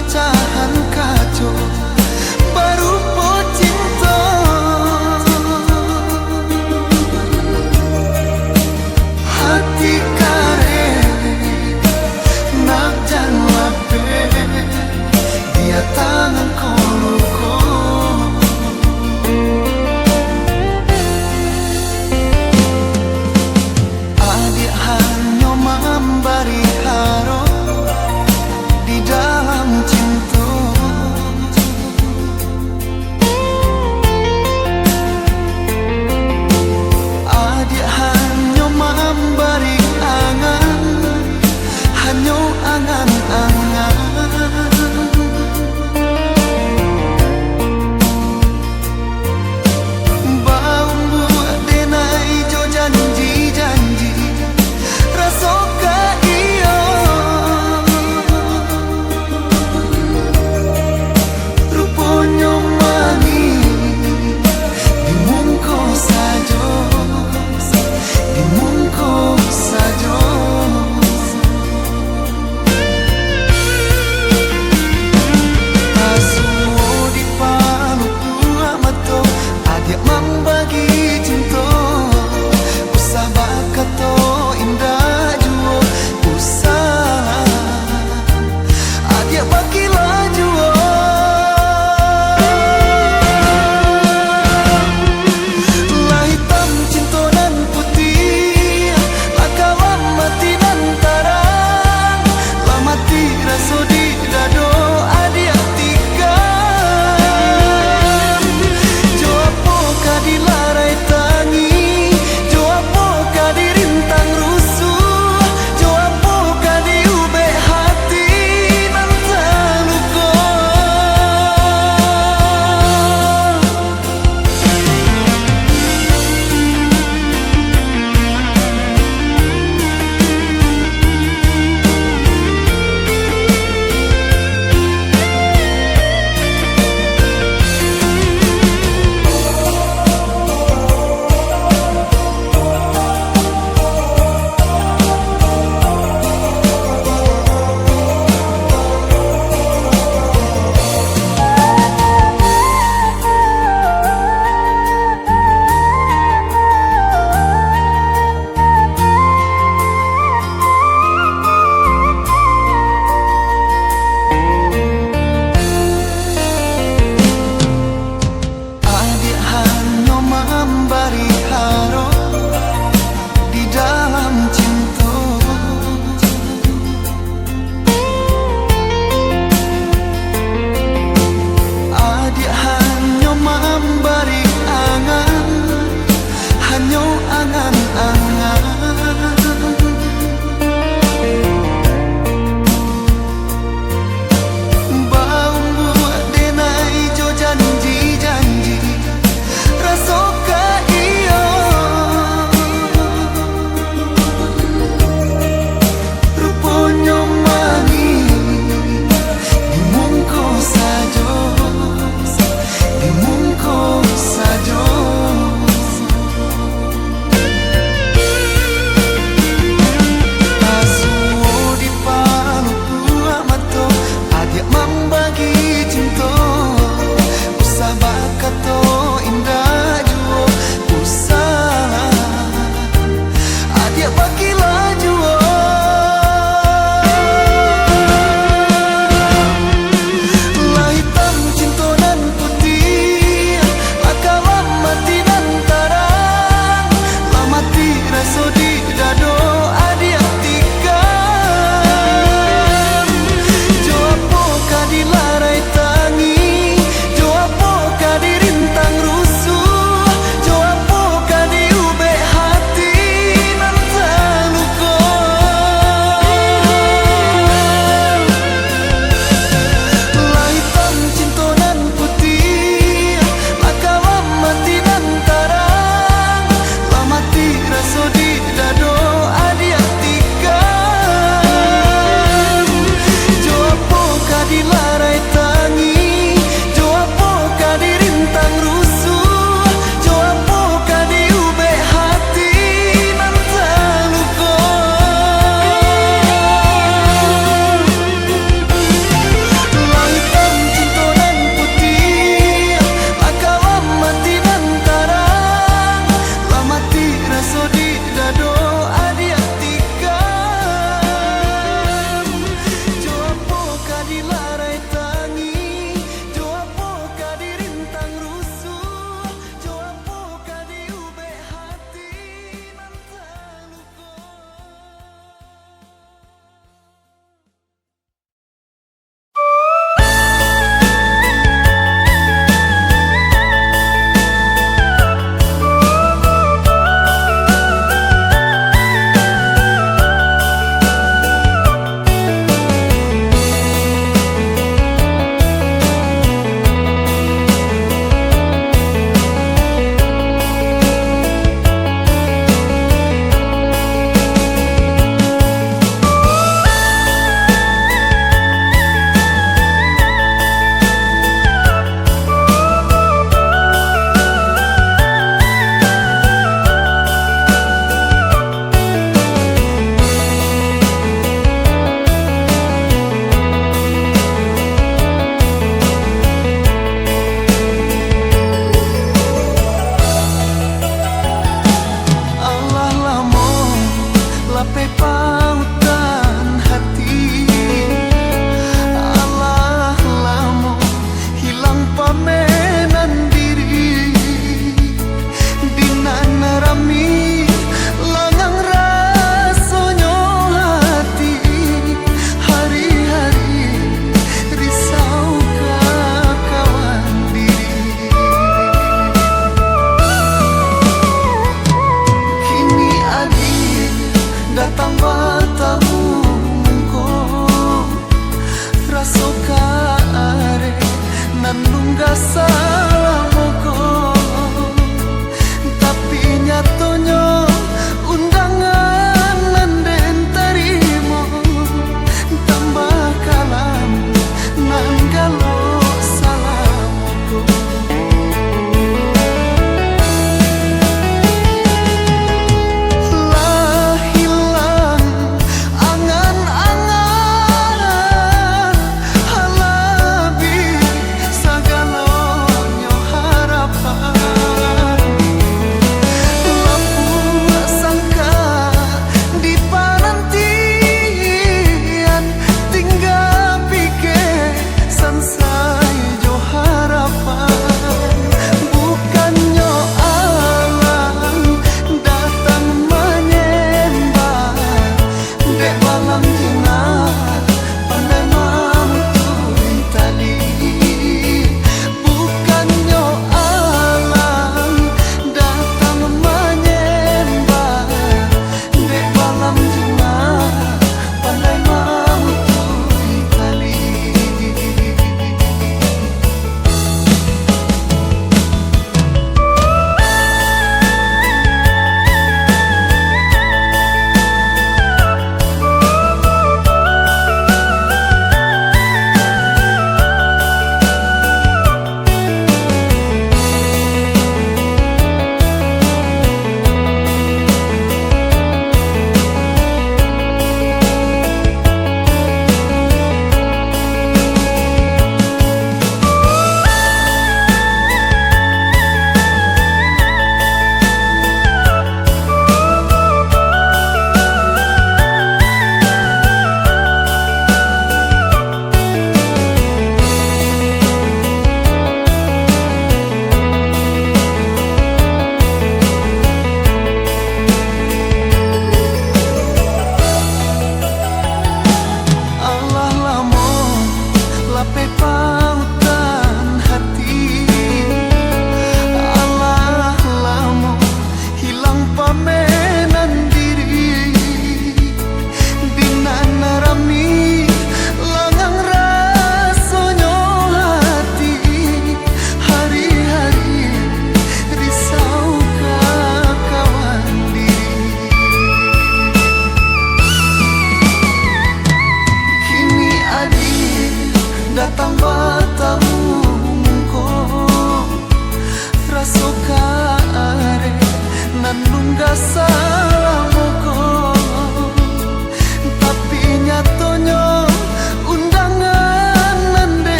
Speaker 1: pecahan kacau baru po cinta. Hati kare nak jan lape dia tangan koluko. Adik hanya memberi haro di dalam cinta.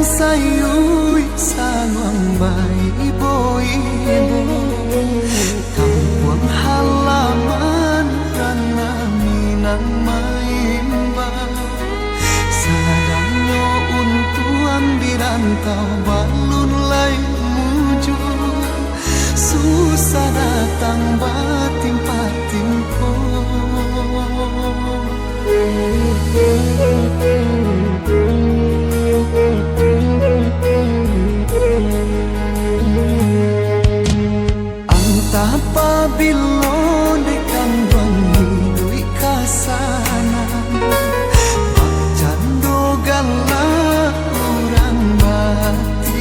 Speaker 1: sayui sangang bay ibo-ibo, kampung halaman rana minang maimba, sadangnya untuan dirantau balun lai muju, susah datang batin patimpo. Antah pabilo dekan bangi dui kasanan, pacan dogala orang batirian,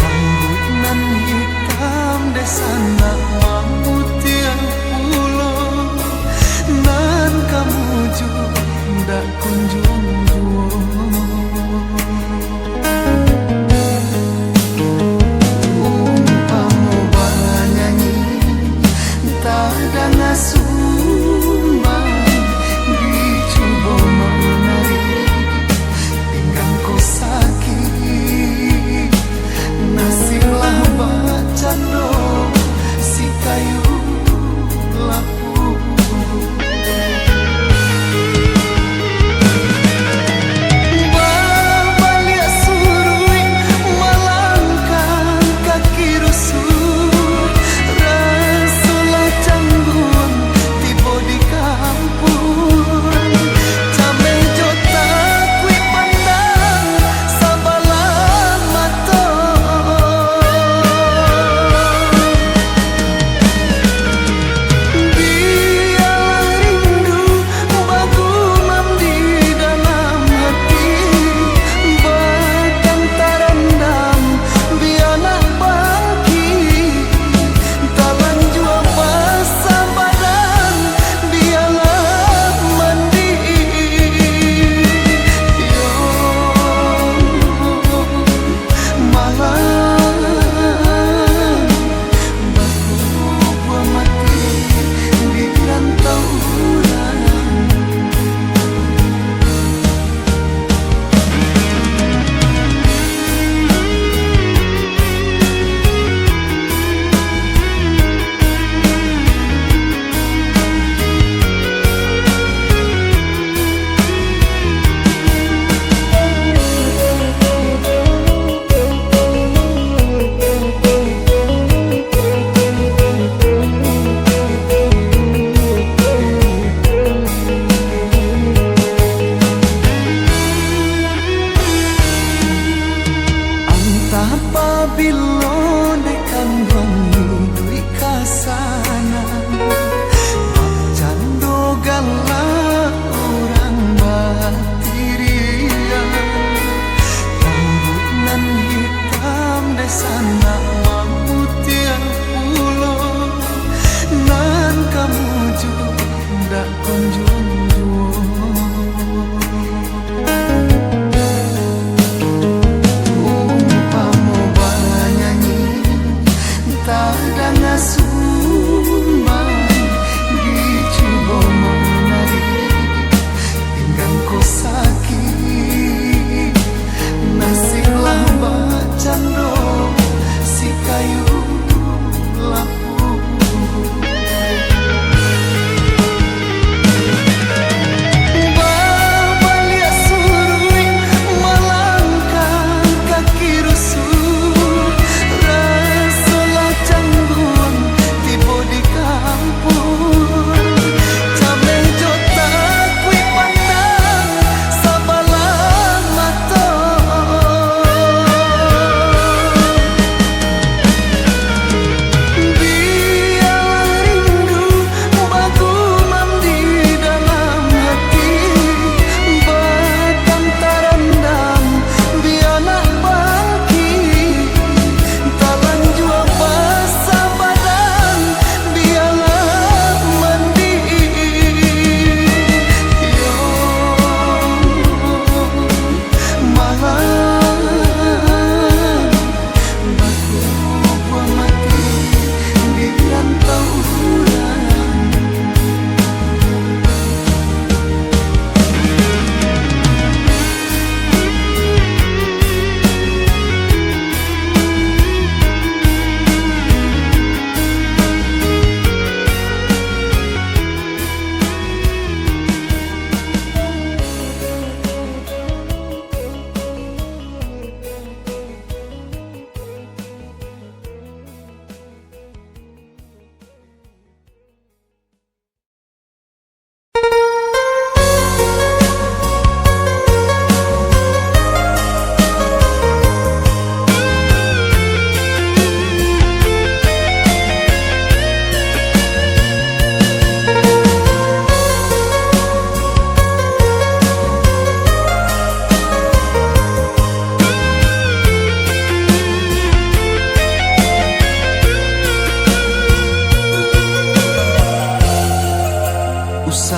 Speaker 1: rambut nan hitam desana mamutian pulo, nan kamu juga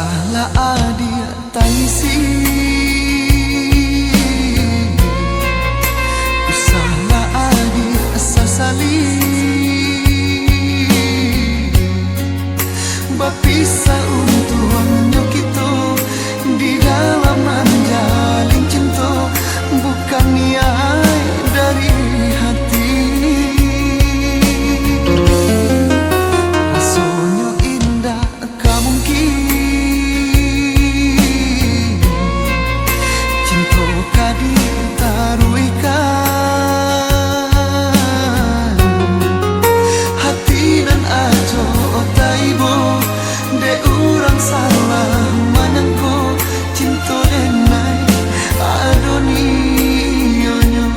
Speaker 1: salah adia taisi, salah adia sasali, bapisa untuknya kita di dalam menjalin cinta, bukan niat dari hati. Rasanya indah tak mungkin, cinta kadi taruikan hati dan ajo taibo de urang salah manangko cinta denai adonionyo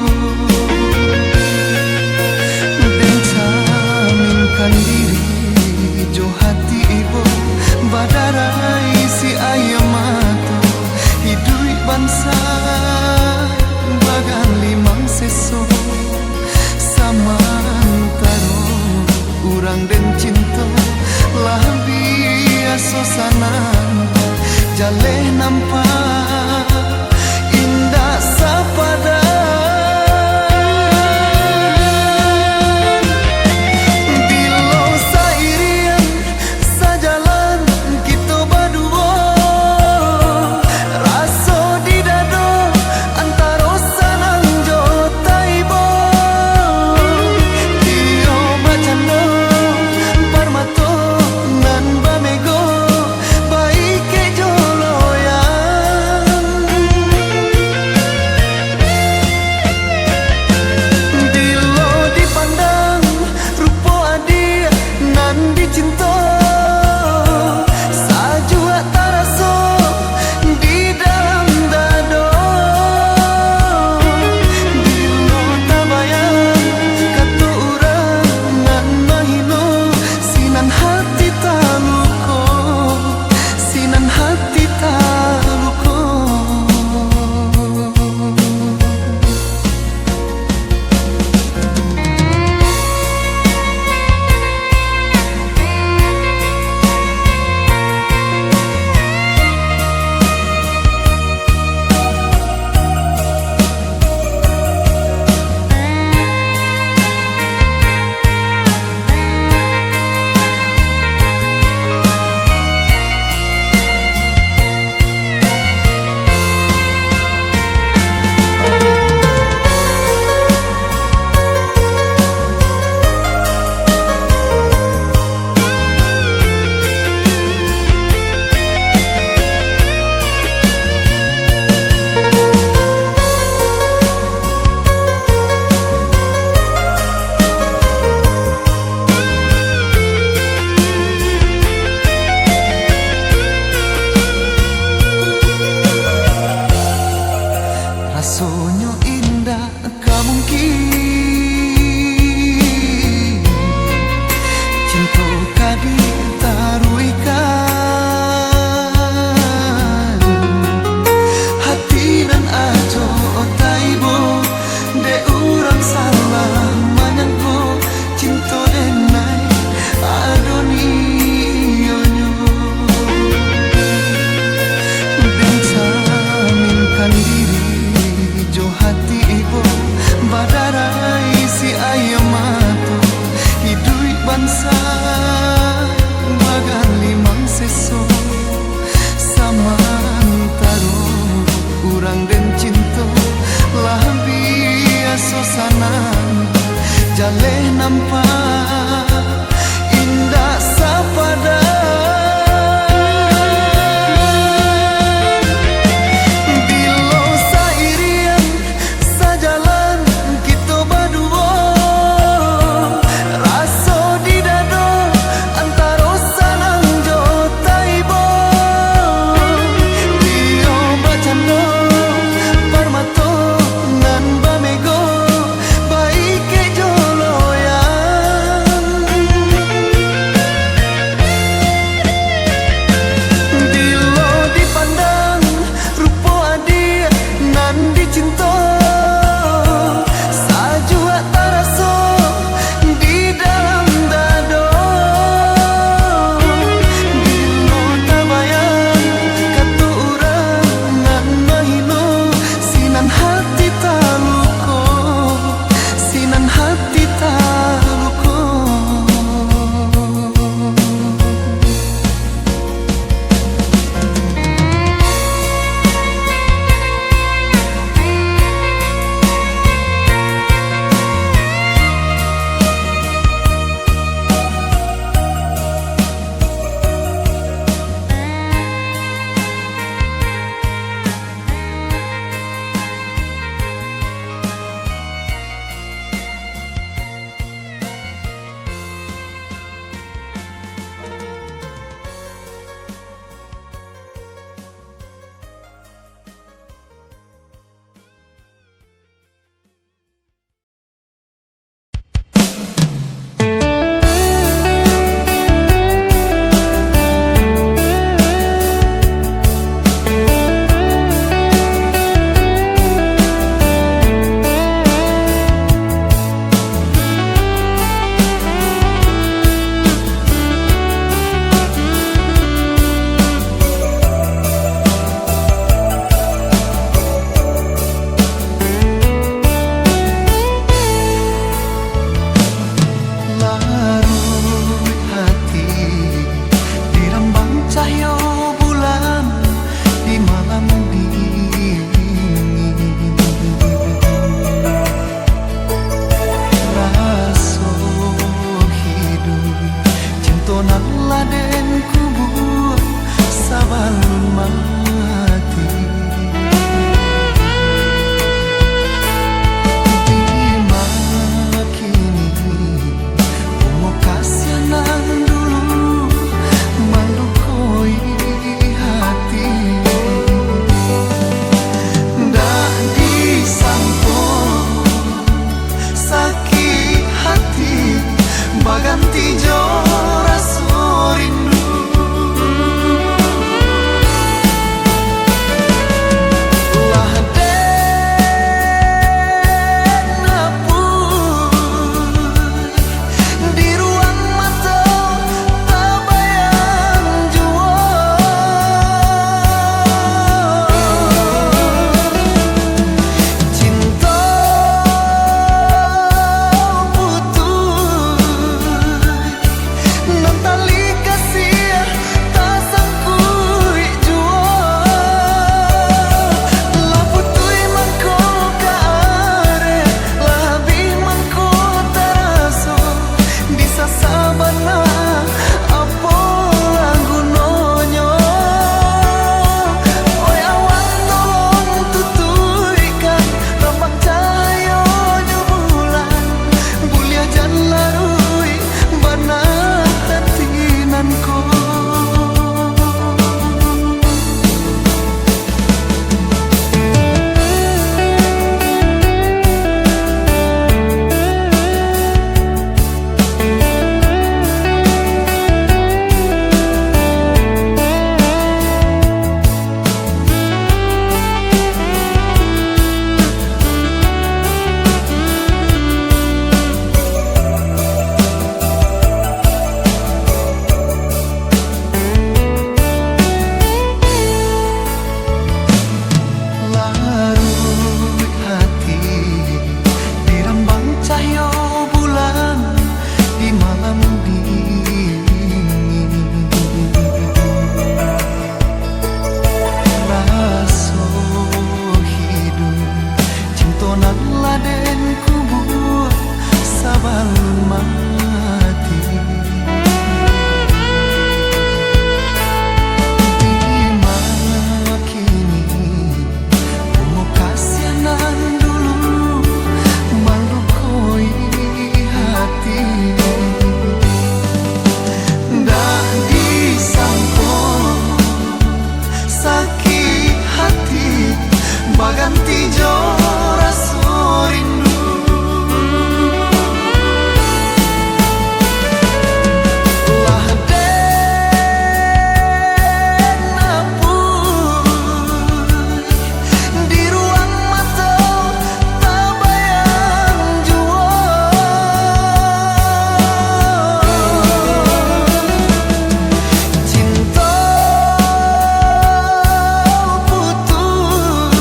Speaker 1: den caminkan diri jo hati ibu badarai si ayam matu hidui bangsa bagan limang seso samantaro urang den cinta lah biasa sanan jale nampak indah sapada bilo sairian sajalan kita berdua rasa di dado antara sanang jo taibo dia bacano parmato nan bamego baik ke joloyan bilo dipandang rupa adia nan dicinta sajua taraso di dalam dado bilo tabayang katu urang nan mahino sinan hati taluko sinan hati taluko. Rasanya indah tak mungkin, cinta kadi taruikan hati dan ajo taibo de urang salah manangko cinta denai adonionyo den caminkan diri jo hati ibu badarai si ayam matu hidui bangsa bagan limang seso samantaro urang den cinta lah biasa sanan jale nampak indah sapada bilo sairian sajalan kita berdua rasa di dado antara sanang jo taibo dia bacano parmato nan bamego baik ke joloyan tijo rasa rindu. Lah den napun di ruang mata tak bayang jua. Cinta putus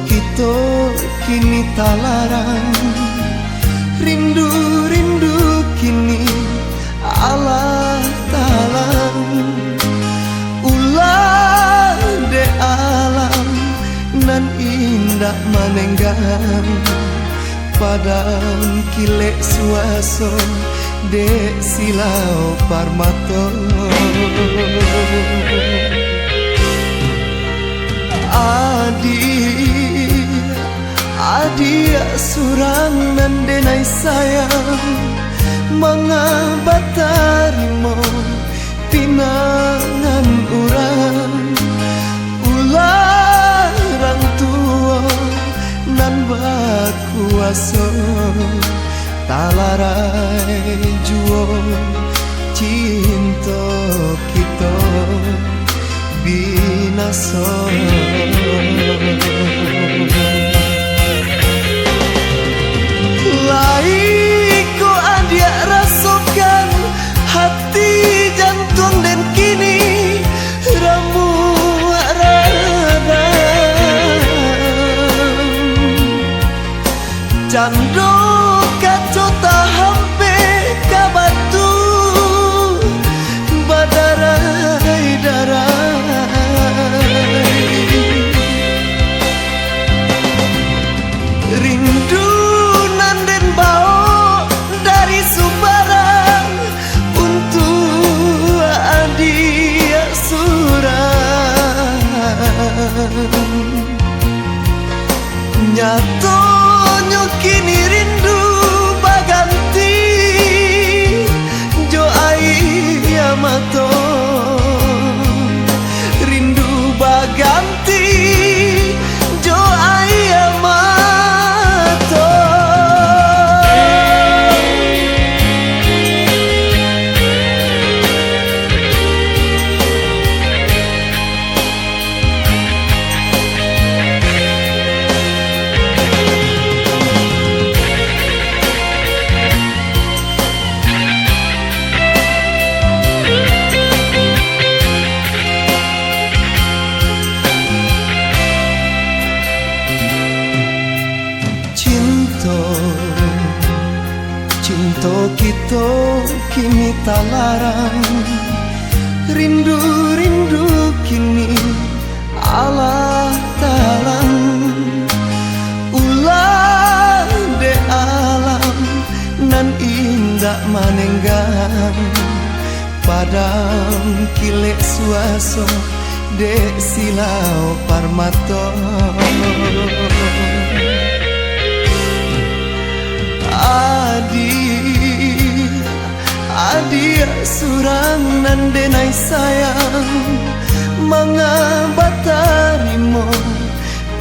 Speaker 1: kita kini tak larang, rindu-rindu kini Allah talang. Ulah de alam nan indah manenggang, padang kilek suaso de silau parmato. Adi surang nan denai sayang, mengabatarimo pinangan urang. Ularang tua nan bakuaso, talarai juo cinta kita binaso. Laiku adia rasakan hati jantung dan kini ramu radang. Cando kaco tak hampe kabatu badarai darai. Rindu nanden bau dari Sumbarang untuk adia surang. Nyato kini rindu baganti jo ai amato. Rindu baganti jo ai amato. Cinta kita kini tak larang, rindu-rindu kini Allah talang. Ulah de alam nan indah manenggang, padang kilek suaso de silau parmato. Adi surang nan denai sayang, mengabatarimo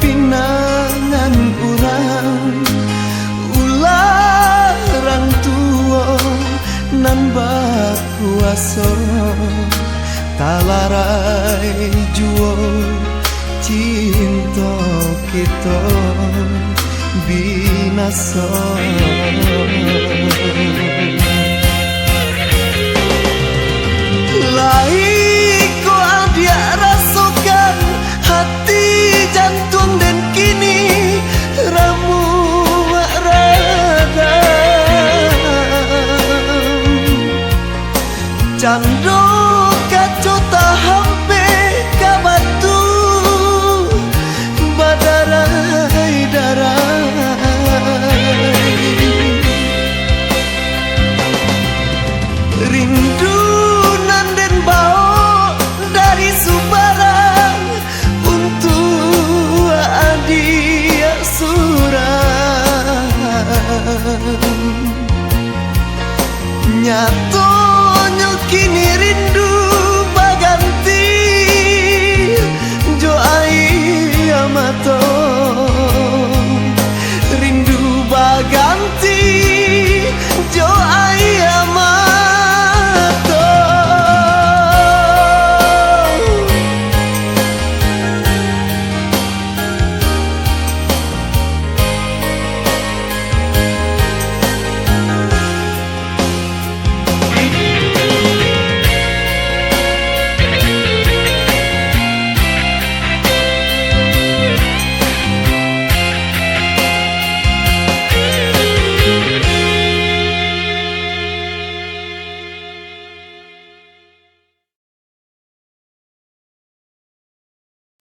Speaker 1: pinangan urang. Ularang tua nan bakuaso, talarai juo cinta kita binaso. Laiku adia rasakan hati jantung dan kini ramu radang. Cando kaco tak hampe kabatu badarai darai. Rindu nanden bau dari Sumbarang untuk adia surang. Nyata